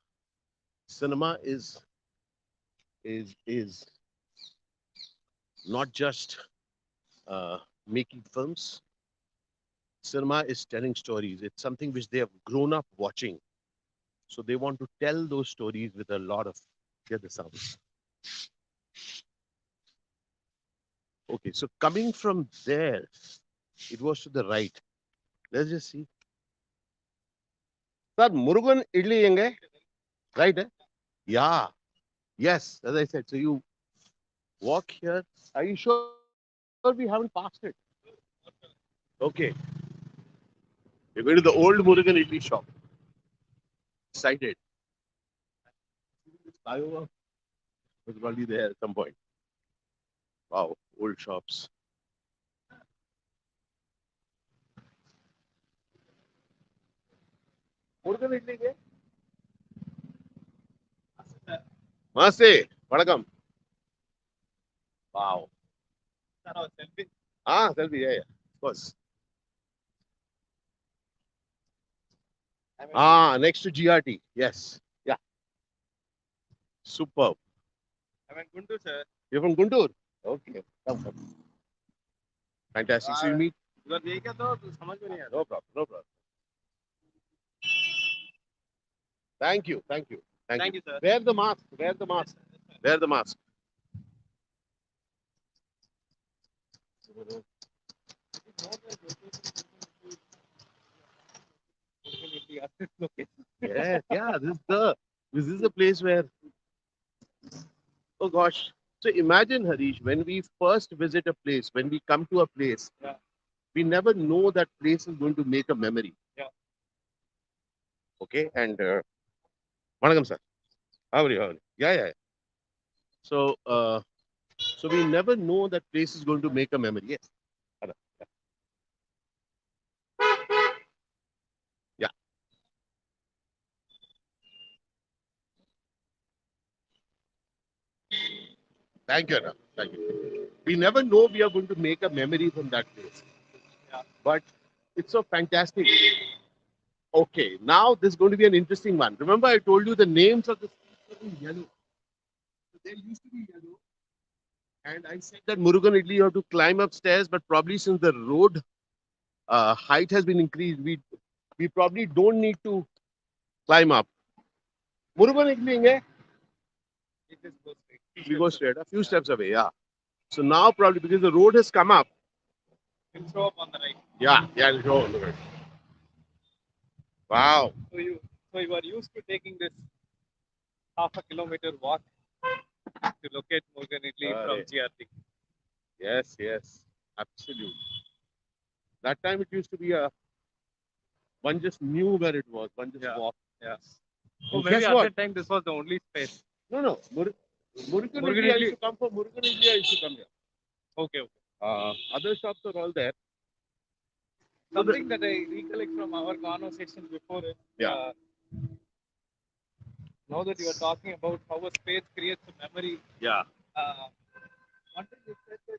cinema is not just uh, making films. Cinema is telling stories. It's something which they have grown up watching, so they want to tell those stories with a lot of hear the sounds. Okay, so coming from there, it was to the right. Let's just see. Sir, Murugan idli yenge, right? Yeah. Yes, as I said. So you walk here. Are you sure we haven't passed it? Okay. We're going to the old Murugan idli shop. Excited. Flyover was probably there at some point. Wow, old shops. Murugan idli ke? Namaste. Vanakkam. Wow. Sir, our selfie. Ah, selfie. Yeah, yeah. Of course. I mean, Ah, next to GRT. Yes. Yeah. Superb. Guntur, sir. You're from Guntur? Okay. Come, come. Fantastic. So you meet. उधर देखे तो समझ में नहीं आ रहा. No problem. No problem. Thank you. Thank you. Thank Thank you. you, sir. Wear the mask. Wear the mask. Wear the mask. Yes. Yeah. This is the place where. Oh gosh. So imagine, Harish, when we first visit a place, when we come to a place, Yeah. we never know that place is going to make a memory. Yeah. Okay. And Vanakkam, sir. How are you? How are you? Yeah, yeah. Yeah. So, so we never know that place is going to make a memory. Yes. Ada. Yeah. Thank you, Anna. Thank you. We never know we are going to make a memory from that place. Yeah. But it's so fantastic. Okay, now this is going to be an interesting one. Remember, I told you the names of the streets were in yellow. So there used to be yellow. And I said that Murugan Idli, you have to climb upstairs, but probably since the road height has been increased, we probably don't need to climb up. Murugan Idli, It just goes straight. we go straight, a few steps away, yeah. So now probably because the road has come up, It'll show up on the right. yeah, yeah, it'll show on the road. Wow. So you are used to taking this half a kilometer walk to locate Murugan Idli from Arey. GRT. Yes, yes, absolutely. That time it used to be a one just knew where it was, one just Yeah. walked. Yeah. Oh, And maybe guess at what? that time this was the only space. No, Murugan Murugan Idli, I Idli. used to come for Murugan Idli, I used to come here. Okay, okay. Other shops are all there. Something that I recollect from our conversation before is, Yeah. now that you are talking about how a space creates a memory, Yeah. uh, one thing you said that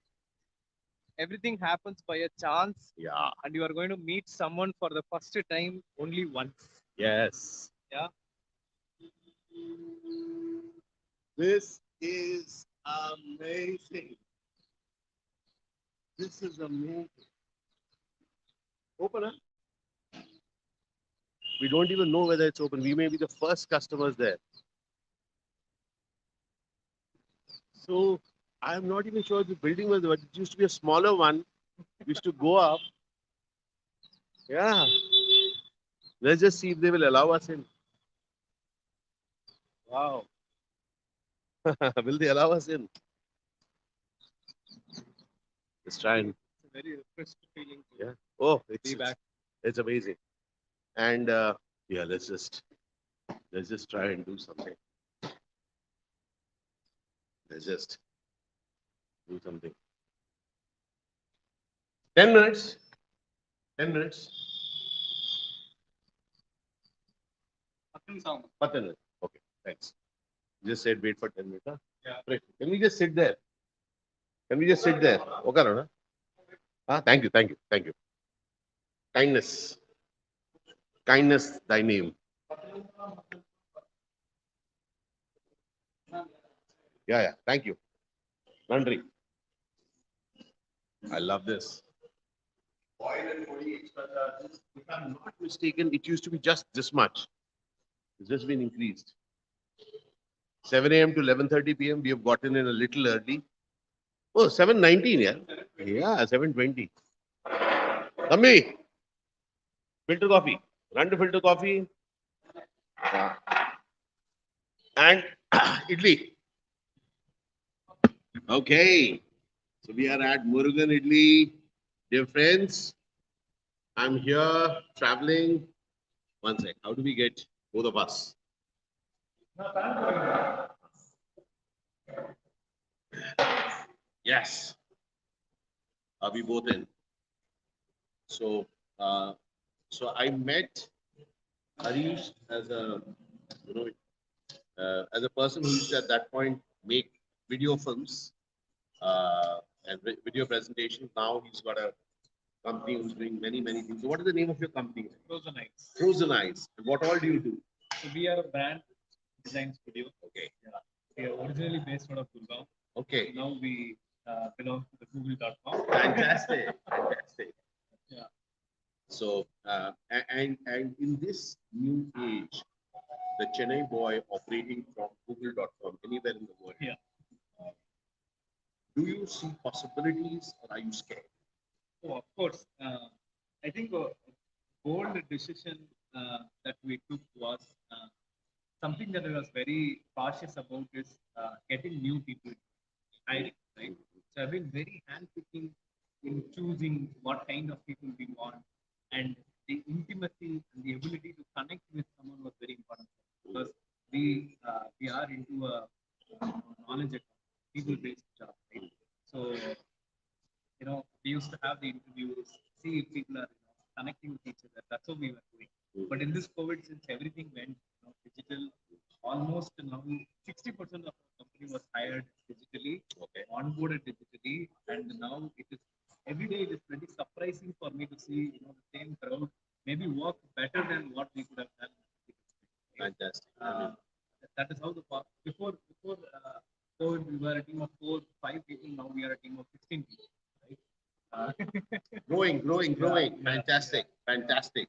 everything happens by a chance, Yeah. and you are going to meet someone for the first time only once. Yes. Yeah, This is amazing. This is amazing. Open, huh? We don't even know whether it's open. We may be the first customers there. So I'm not even sure if the building was, but it used to be a smaller one. We used to go up. Yeah. Let's just see if they will allow us in. wow, Will they allow us in? Let's try and it's a very refreshed feeling to yeah. Oh, be back. it's amazing. And yeah, let's just try and do something. Let's just do something. 10 minutes. 10 minutes. Nothing sound. 10 minutes. Okay, thanks. Just said wait for 10 minutes. Huh? Yeah. Right. Can we just sit there? Can we just sit there? Okay, no? Ah, thank you, thank you, thank you. Kindness. Kindness, thy name. Yeah, yeah. Thank you. Nandri. I love this. Oil and body extra charges. If I'm not mistaken, it used to be just this much. It's just been increased. 7 a.m. to 11:30 p.m. We have gotten in a little early. Oh, 7:19, yeah. Yeah, 7:20. Tambi, filter coffee. Run to filter coffee. Yeah. And idli. Okay. So we are at Murugan Idli. Dear friends, I'm here traveling. One sec. How do we get both of us? Yes. Are we both in? So, uh, so I met Harish as a, you know, as a person who used to at that point make video films and video presentations. Now he's got a company who's doing many things. So, what is the name of your company? Frozen Eyes. Frozen Eyes. And what all do you do? So we are a brand design studio. Okay. Yeah. We are originally based out of Gurgaon. Okay. Now we belong to the Google.com. Fantastic. Fantastic. Yeah. So, and in this new age, the Chennai boy operating from Google.com anywhere in the world. Yeah. Do you see possibilities or are you scared? Oh, of course. I think a bold decision that we took was something that I was very cautious about is getting new people hiring, right? So I've been very handpicking in choosing what kind of people we want, and the intimacy and the ability to connect with someone was very important because we are into a knowledge people-based job, right? So we used to have the interviews, see if people are connecting with each other. That's what we were doing. But in this COVID, since everything went digital, almost now 60% of our company was hired digitally, okay, onboarded digitally, and now it is every day. It is pretty surprising for me to see the same crowd maybe work better than what we could have done. Fantastic. That is how the before COVID, we were a team of 4, 5 people. Now we are a team of 16 people. Right? Growing. Yeah, Fantastic. Fantastic.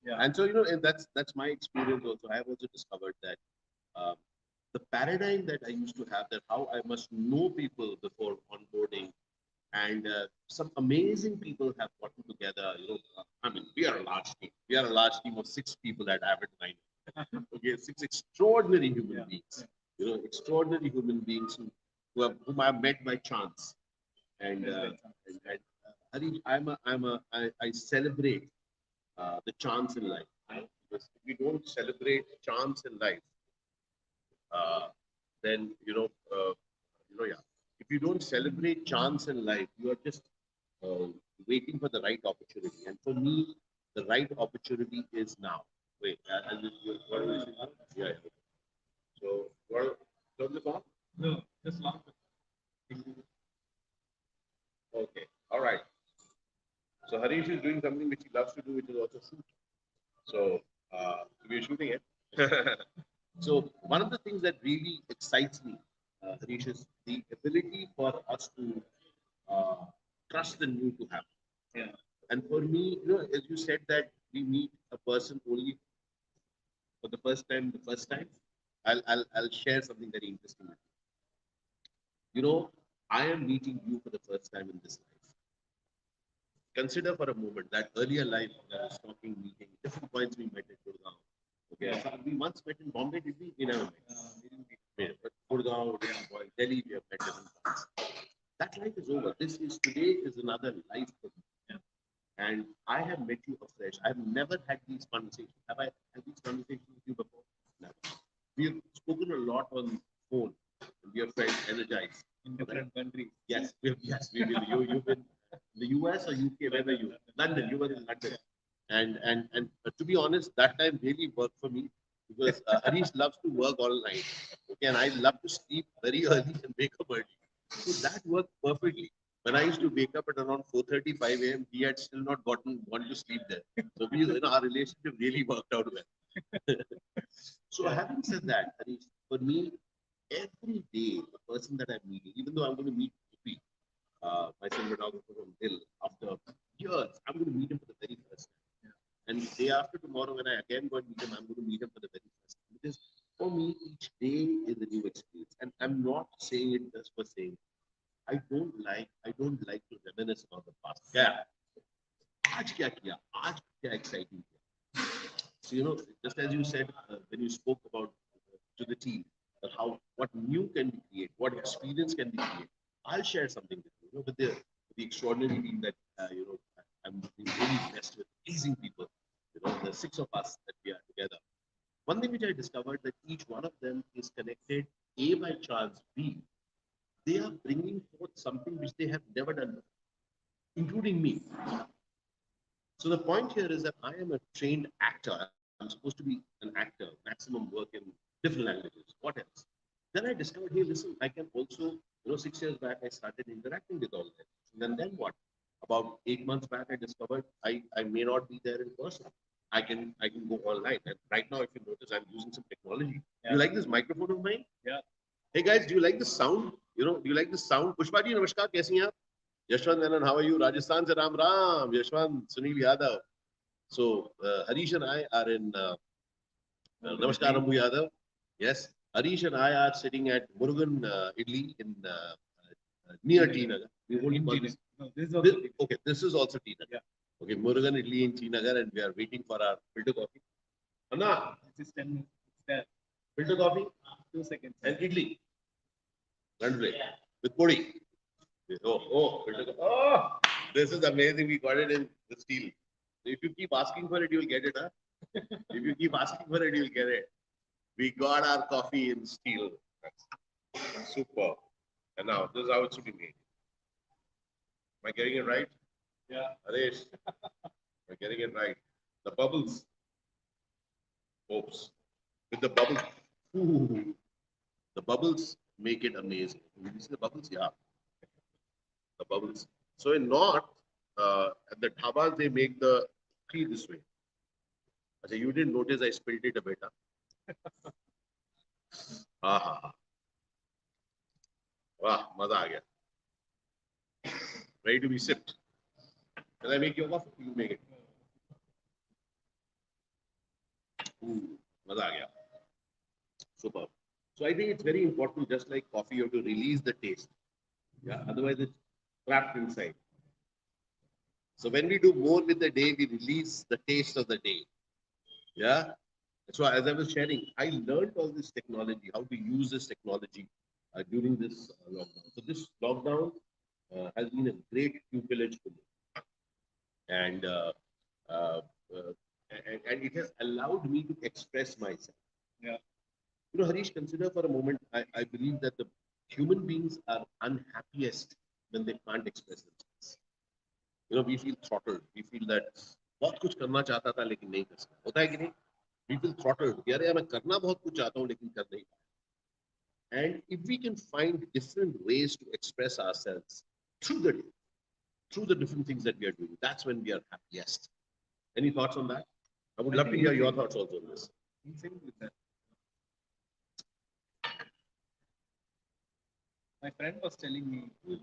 yeah. And so, and that's my experience also. I have also discovered that um, the paradigm that I used to have, that how I must know people before onboarding, and some amazing people have gotten together. I mean, we are a large team. We are a large team of 6 people at Avid 9. Okay, 6 extraordinary human beings. Extraordinary human beings whom I met by chance. And Harish, I celebrate the chance in life. Because if we don't celebrate chance in life, uh, then yeah. If you don't celebrate chance in life, you are just waiting for the right opportunity. And for me, the right opportunity is now. Wait, I'll just do it. What do you say? Yeah, yeah. So, what? Turn this on? No, just lock it. Okay, all right. So Harish is doing something which he loves to do, which is also shoot. So we're shooting it. So one of the things that really excites me, Harish, is the ability for us to uh, trust the new to happen. Yeah. And for me, as you said that we meet a person only for the first time, I'll share something very interesting with you. I am meeting you for the first time in this life. Consider for a moment that earlier life, talking, meeting, different points we met at Gurgaon. Okay, yeah. So we once met in Bombay, did we? We never met. We didn't meet. But Gurgaon, yeah. Delhi, we have met different points. That life is over. This is today is another life for me. Yeah. And I have met you afresh. I have never had these conversations. Have I had these conversations with you before? Never. We have spoken a lot on phone. We have felt energized. In different countries. Yes, we will. You've been in the US or UK, where were you? London, you were in London. And to be honest, that time really worked for me because Harish loves to work all night. Okay, and I love to sleep very early and wake up early. So that worked perfectly. When I used to wake up at around 4:30, 5 a.m., he had still not want to sleep there. So our relationship really worked out well. So having said that, Harish, for me, every day, the person that I'm meeting, even though I'm going to meet Gopi, my cinematographer from Hill, after years, I'm going to meet him for the very first time. Yeah. And day after tomorrow, when I again go and meet him, I'm going to meet him for the very first time. Because for me, each day is a new experience. And I'm not saying it just for saying. I don't like to reminisce about the past. Yeah. आज क्या किया? आज क्या exciting किया? So just as you said when you spoke about to the team, how what new can be created, what experience can be created. I'll share something with you, with the extraordinary team that I'm really blessed with, amazing people. The six of us that we are together. One thing which I discovered that each one of them is connected A by chance, B. They are bringing forth something which they have never done before, including me. So the point here is that I am a trained actor. I'm supposed to be an actor, maximum work in different languages. What else? Then I discovered, hey, listen, I can also, 6 years back, I started interacting with all that. And then what? About 8 months back, I discovered I may not be there in person. I can go online. And right now, if you notice, I'm using some technology. Yeah. You like this microphone of mine? Yeah. Hey guys, do you like the sound? Do you like the sound? Pushpa ji, namaskar, kaisi hain aap? Yashwant Menon, how are you? Rajasthan se Ram Ram. Yashwant, Sunil Yadav. So Harish and I are in Namaskar Rambu Yadav. Yes, Harish and I are sitting at Murugan Idli in near T Nagar. No, okay, this is also T Nagar. Yeah. Okay, Murugan Idli in T Nagar, and we are waiting for our filter coffee. Anna, it's 10 minutes. It's there. Filter coffee. 2 seconds. And idli. Run play. Yeah. With podi. Filter coffee. Oh, this is amazing. We got it in the steel. If you keep asking for it, you'll get it. Huh? If you keep asking for it, you'll get it. We got our coffee in steel. That's super. And now, this is how it should be made. Am I getting it right? Yeah. Harish, am I getting it right? The bubbles. Oops. With the bubbles. Ooh. The bubbles make it amazing. Did you see the bubbles? Yeah. The bubbles. So in North, at the dhabas, they make the tea this way. Okay, you didn't notice I spilled it a bit. Huh? Wow, maza aa gaya. Ready to be sipped. Can I make your coffee? You make it. Ooh, maza aa gaya. Super. So I think it's very important, just like coffee, you have to release the taste. Yeah, otherwise it's trapped inside. So when we do more with the day, we release the taste of the day. Yeah. So as I was sharing, I learned all this technology, how to use this technology during this lockdown. So this lockdown has been a great pupillage for me, and uh, uh, and it has allowed me to express myself. Yeah. Harish, consider for a moment. I believe that the human beings are unhappiest when they can't express themselves. We feel throttled. We feel that बहुत कुछ करना चाहता था लेकिन नहीं कर सका. होता है कि नहीं? We feel throttled. कि अरे मैं करना बहुत कुछ चाहता हूँ लेकिन कर नहीं पाया. And if we can find different ways to express ourselves through the day, through the different things that we are doing, that's when we are happiest. Any thoughts on that? I would love to hear your thoughts also on this. In sync with that. My friend was telling me a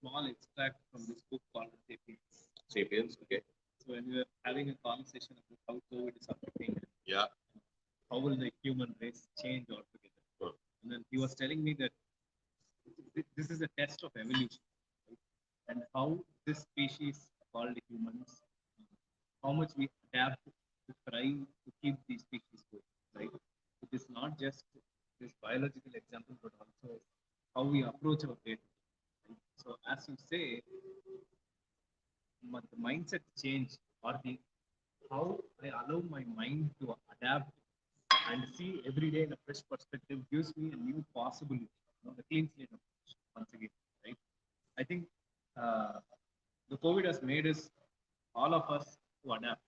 small extract from this book called Sapiens. Sapiens, okay. So when we were having a conversation about how COVID is affecting, Yeah. how will the human race change altogether? And then he was telling me that this is a test of evolution, right? And how this species called humans, how much we adapt to try to keep these species going, right? It is not just this biological example, but also how we approach our day. Right? So as you say, the mindset change or the how I allow my mind to adapt and see every day in a fresh perspective gives me a new possibility, the clean slate approach once again, right? I think uh, the COVID has made us, all of us, to adapt.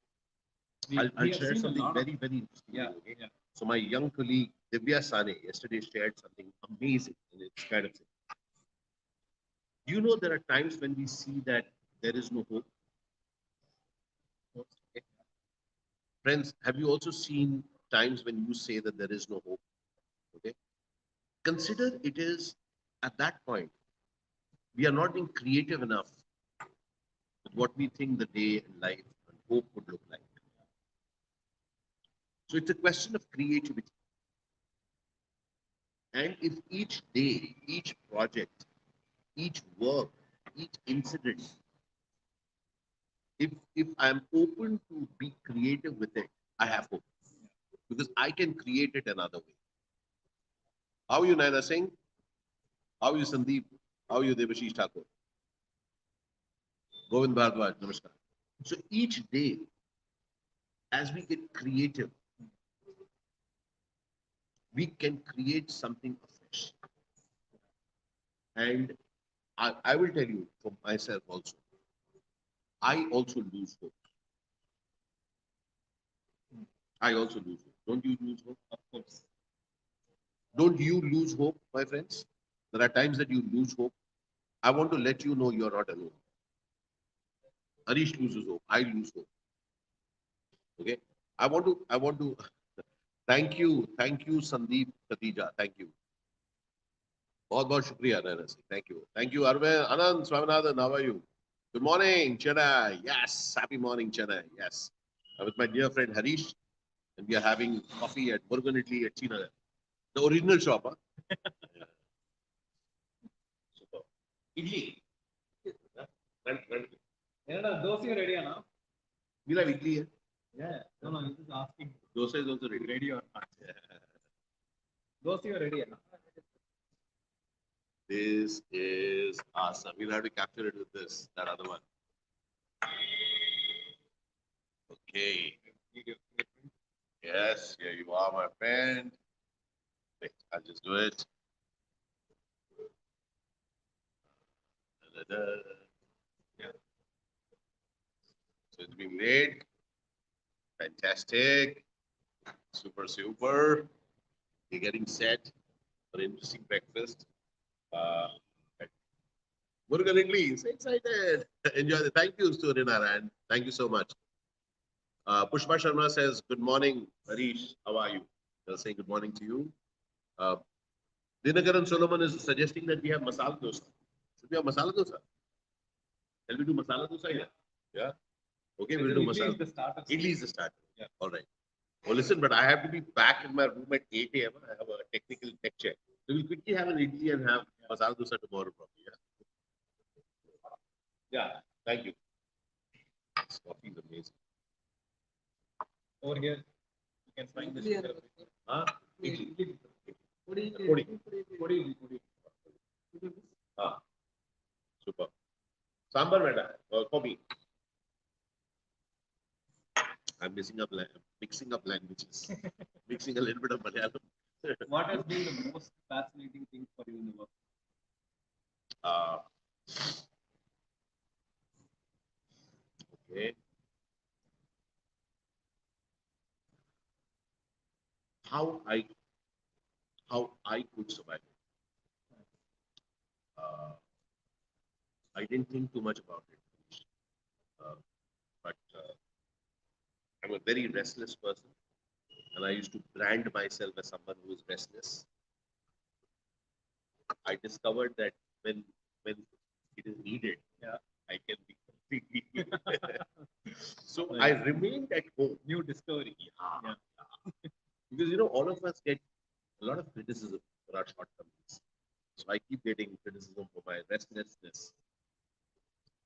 I'll share something very, very interesting. Yeah, Okay? yeah. So my young colleague Divya Sane yesterday shared something amazing, and it's kind of thing. Do you know there are times when we see that there is no hope? Okay. Friends, have you also seen times when you say that there is no hope? Okay. Consider it is at that point we are not being creative enough with what we think the day and life and hope would look like. So it's a question of creativity. And if each day, each project, each work, each incident, if I'm open to be creative with it, I have hope. Because I can create it another way. How are you, Naina Singh? How are you, Sandeep? How are you, Devashish Thakur? Govind Bhardwaj, namaskar. So each day, as we get creative, we can create something afresh. And I will tell you for myself also, I also lose hope. I also lose hope. Don't you lose hope? Of course. Don't you lose hope, my friends? There are times that you lose hope. I want to let you know you're not alone. Harish loses hope. I lose hope. Okay. I want to thank you, Sandeep Khatija. Thank you. बहुत बहुत शुक्रिया Naina Singh. Thank you, Arvind. Anand Swaminathan, how are you? Good morning, Chennai. Yes, happy morning, Chennai. Yes. With my dear friend Harish, and we are having coffee at Burgan Italy at China. The original shop, huh? Yeah. Super. Idli. Yeah. Dosa ready now? We'll have idli here. Yeah. No, this is asking. Dosa is also ready. Ready or not? Yeah. Dosa ready now? This is awesome. We'll have to capture it with this, that other one. Okay. Yes, here you are, my friend. Wait, I'll just do it. Da, da, da. Yeah. So it's being made. Fantastic. Super, super. You're getting set for an interesting breakfast. Uh, Murugan Idli, so excited. Enjoy the. Thank you, Suryanarayan. Thank you so much. Pushpa Sharma says, good morning, Harish. How are you? I'll say good morning to you. Uh, Dinakaran Solomon is suggesting that we have masala dosa. Should we have masala dosa? Shall we do masala dosa? Yeah. Yeah. Okay, we'll do masala. Idli is the starter. Yeah. All right. Well, listen, but I have to be back in my room at 8 a.m. I have a technical tech check. So we'll quickly have an idli and have masala dosa tomorrow, probably. Yeah. Yeah. Thank you. This coffee is amazing. Over here, you can find the sugar. Huh? Idli. Pudi. Ah, super. Sambar veda for me. I'm mixing up languages, mixing a little bit of Malayalam. What has been the most fascinating thing for you in the work? Uh, how I how I could survive. Uh, I didn't think too much about it, but I'm a very restless person, and I used to brand myself as someone who is restless. I discovered that when it is needed, Yeah. I can be completely. So I remained at home. New discovery. Yeah. Yeah. Because all of us get a lot of criticism for our shortcomings. So I keep getting criticism for my restlessness.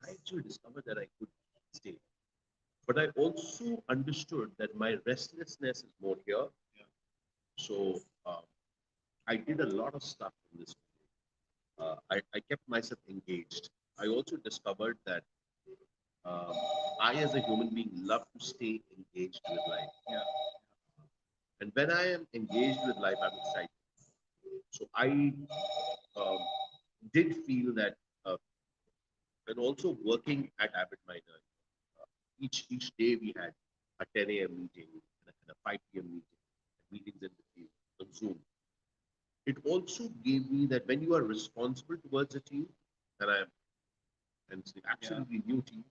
I actually discovered that I could stay. But I also understood that my restlessness is more here. Yeah. So I did a lot of stuff in this. I kept myself engaged. I also discovered that uh, I, as a human being, love to stay engaged with life. Yeah. And when I am engaged with life, I'm excited. So I um, did feel that, and also working at Abbott Minor, each day we had a 10 a.m. meeting and a 5 p.m. meeting, meetings in the field on Zoom. It also gave me that when you are responsible towards a team, and I am, and it's the absolutely new team,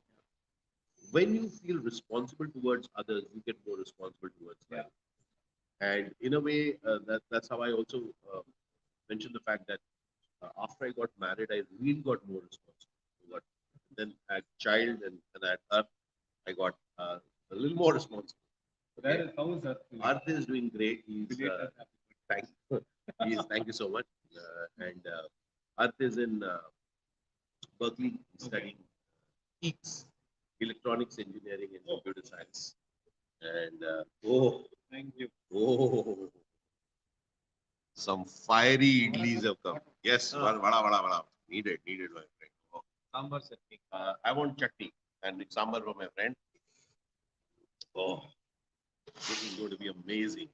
when you feel responsible towards others, you get more responsible towards Yeah. life. And in a way, that's how I also mentioned the fact that after I got married, I really got more responsible. Got, then at child and at Earth, I got a little more responsible. Where is how is that? Arth is doing great. Belated happy Thank thank you so much. And Arth is in Berkeley studying EECS, electronics engineering and computer science. And Thank you. oh, some fiery idlis have come. Yes, vada. Needed, my friend. Oh, Sambar chutney. I want chutney and sambar for my friend. Oh, this is going to be amazing.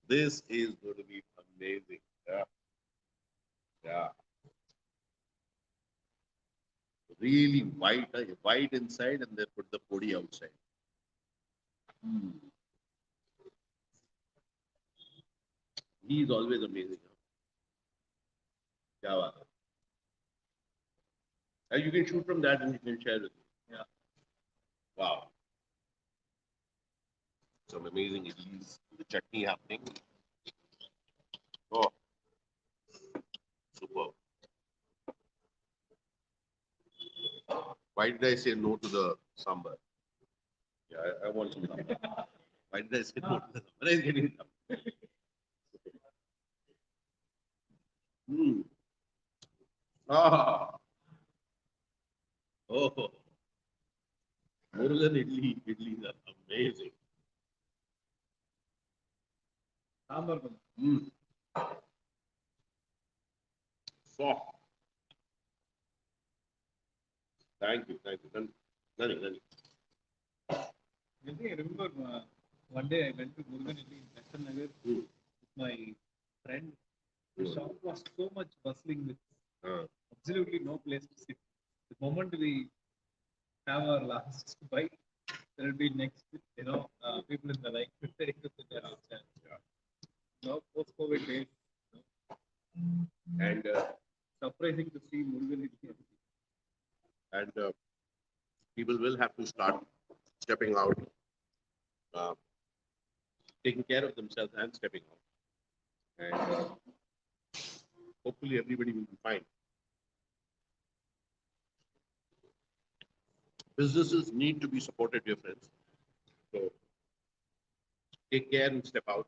This is going to be amazing. Yeah, yeah. Really white inside, and they put the podi outside. Mm. He is always amazing. Huh? Yeah, you can shoot from that and you can share with me. Yeah. Wow. Some amazing idlis. The chutney happening. Oh, super. Why did I say no to the sambar? Yeah, I want some sambar. Why did I say no to the sambar? I getting some. Mm. Ah. Oh, Murugan idlis are amazing. Sambar. Mm. Soft. Thank you. Nani. I remember one day I went to Murugan in Western Nagar Mm. with my friend. The Mm. shop was so much bustling with Uh, absolutely no place to sit. The moment we have our last bite, there will be next, people in the line preparing to sit there outside. yeah. Now, post-COVID days, And surprising to see Murugan in here. and people will have to start stepping out, uh, taking care of themselves and stepping out. And hopefully everybody will be fine. Businesses need to be supported, dear friends. So take care and step out.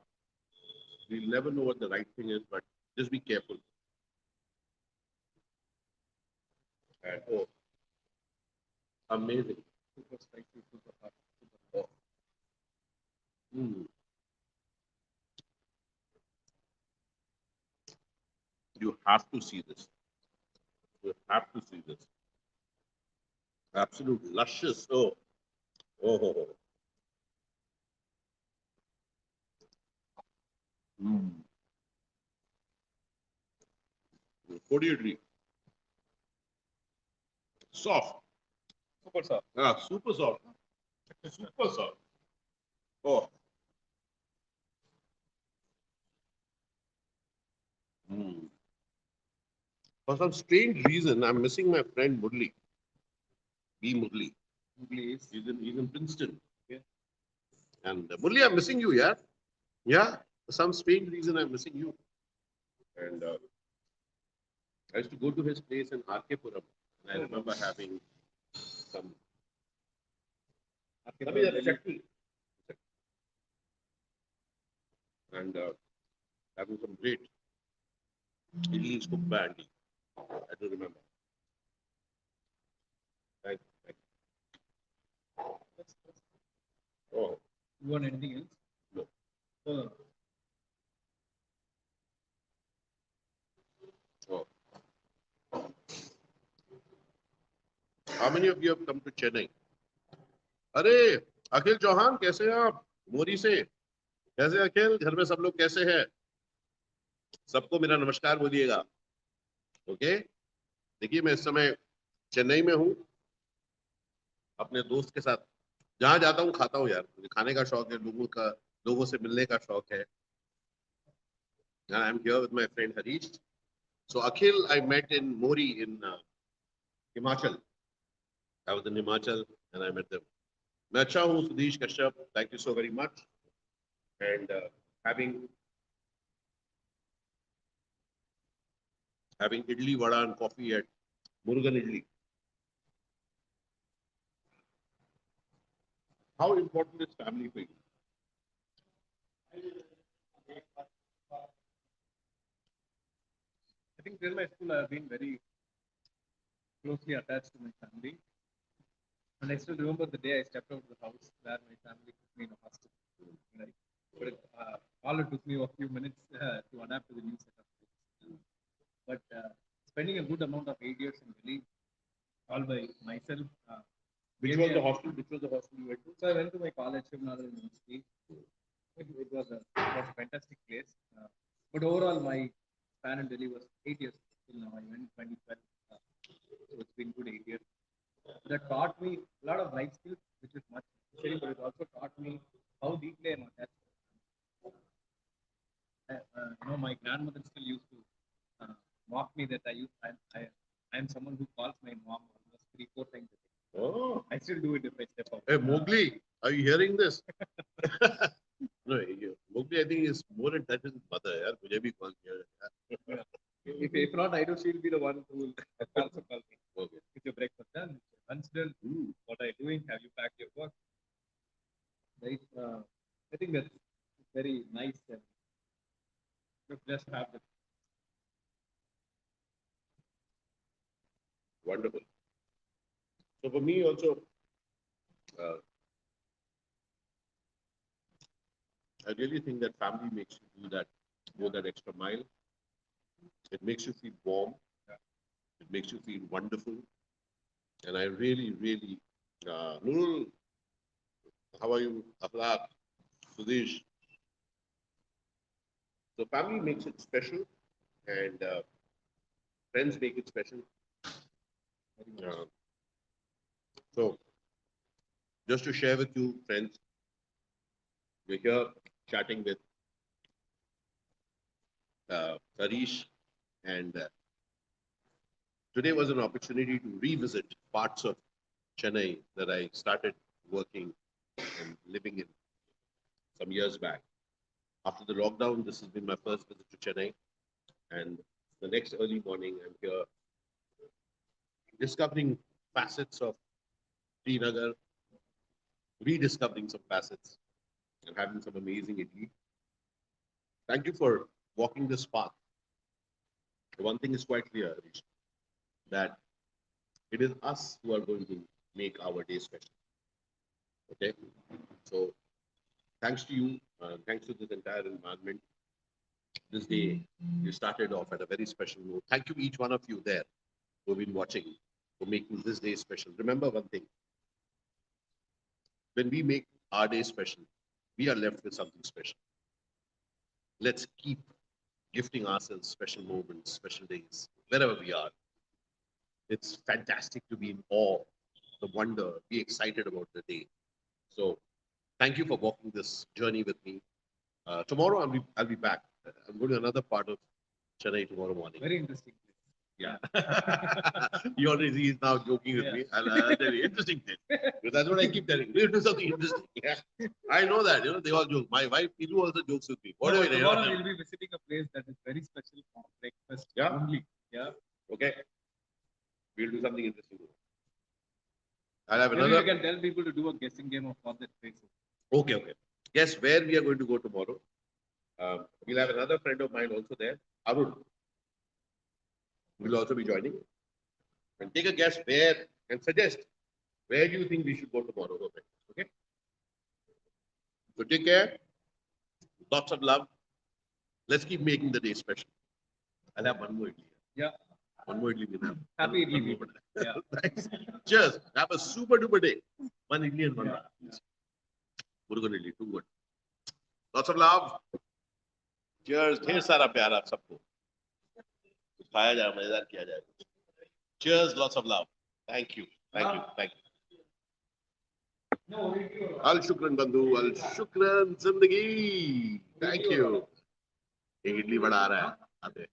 We'll never know what the right thing is, but just be careful. And amazing. Super spicy, super hot, super hot. Oh, mm, you have to see this. You have to see this. Absolute luscious. Oh. Mm. What do you agree? Soft. Super soft. Super soft. Super soft. Oh, For some strange reason, I'm missing my friend Murli. B. Murli. Mugli is. He's in Princeton. Yeah. And Murli, I'm missing you, yeah? Yeah. For some strange reason, I'm missing you. And I used to go to his place in R.K. Puram. And I remember having some. I mean, that's chutney. And having some great idlis cooked by auntie. I do remember. Thank, thank you. Oh, You want anything else? no. Oh, Oh. How many of you have come to Chennai? अरे अखिल चौहान कैसे हैं आप मोरी से कैसे अखिल घर में सब लोग कैसे हैं सबको मेरा नमस्कार बोलिएगा ओके देखिए मैं इस समय चेन्नई में हूँ अपने दोस्त के साथ जहां जाता हूँ खाता हूँ यार मुझे खाने का शौक है लोगों से मिलने का शौक है and I'm here with my friend Harish so Akhil I met in Mori in Himachal I was in Himachal and I met them मैं अच्छा हूँ Sudheesh Kashyap thank you so very much and having idli vada and coffee at Murugan Idli. How important is family for you? I think till my school I have been very closely attached to my family. And I still remember the day I stepped out of the house where my family put me in a hostel. Right? But all it took me a few minutes to adapt to the new setup. But spending a good amount of 8 years in Delhi, all by myself. Which was the hostel you went to? So I went to my college, Shivnagara University. It was a fantastic place. But overall, my span in Delhi was 8 years till now. I went in 2012. So it's been good 8 years. That taught me a lot of life skills, which is much necessary, but it also taught me how deeply I'm attached. My grandmother still used to mock me that I'm someone who calls my mom almost 3, 4 times a day. Oh. I still do it if I step out. Hey, Mowgli, are you hearing this? No, Mowgli, I think is more in touch with his mother. यार मुझे भी call किया. If not, I know she'll be the one who will also call me. Okay. Is your breakfast done? Is your lunch done? What are you doing? Have you packed your work? Right. I think that's very nice and just have that. Wonderful. So for me also, uh, I really think that family makes you go that extra mile. It makes you feel warm. It makes you feel wonderful. And I really, really, Nurul, how are you? Akhlaq, Sudesh. So family makes it special and friends make it special. Uh, so just to share with you, friends, we're here chatting with Harish and today was an opportunity to revisit parts of Chennai that I started working and living in some years back. After the lockdown, this has been my first visit to Chennai. And the next early morning, I'm here discovering facets of Srinagar, rediscovering some facets, and having some amazing idli. Thank you for walking this path. One thing is quite clear, Harish, that it is us who are going to make our day special. Okay? So thanks to you, thanks to this entire environment, this day you started off at a very special note. Thank you, each one of you there who've been watching for making this day special. Remember one thing when we make our day special, we are left with something special. Let's keep gifting ourselves special moments, special days, wherever we are. It's fantastic to be in awe, the wonder, be excited about the day. So thank you for walking this journey with me. Tomorrow I'll be back. I'm going to another part of Chennai tomorrow morning. Very interesting. Yeah. He already is now joking with me. I'll tell you, interesting thing. Because that's what I keep telling you. We'll do something interesting. Yeah. I know that, they all joke. My wife, Tiru also jokes with me. What do you tomorrow we'll be visiting a place that is very special for breakfast only. Yeah. Okay. We'll do something interesting. I'll have Maybe another. we can tell people to do a guessing game of what that place is. Okay, okay. Guess where we are going to go tomorrow. We'll have another friend of mine also there, Arun. Will also be joining. And take a guess where and suggest where do you think we should go tomorrow. Okay. So take care. Lots of love. Let's keep making the day special. I'll have one more idli. Yeah. One more idli. Happy idli. Yeah. Thanks. Cheers. Have a super duper day. One idli and one rice. Murugan idli. Too good. Lots of love. Cheers. ढेर सारा प्यार आप सबको. खाया जाए, मजेदार किया जाए. Cheers. Lots of love. Thank you. Thank you. Thank you. Al shukran बंधु. Al shukran जिंदगी. Thank you. एक इडली बड़ा आ रहा है. आते.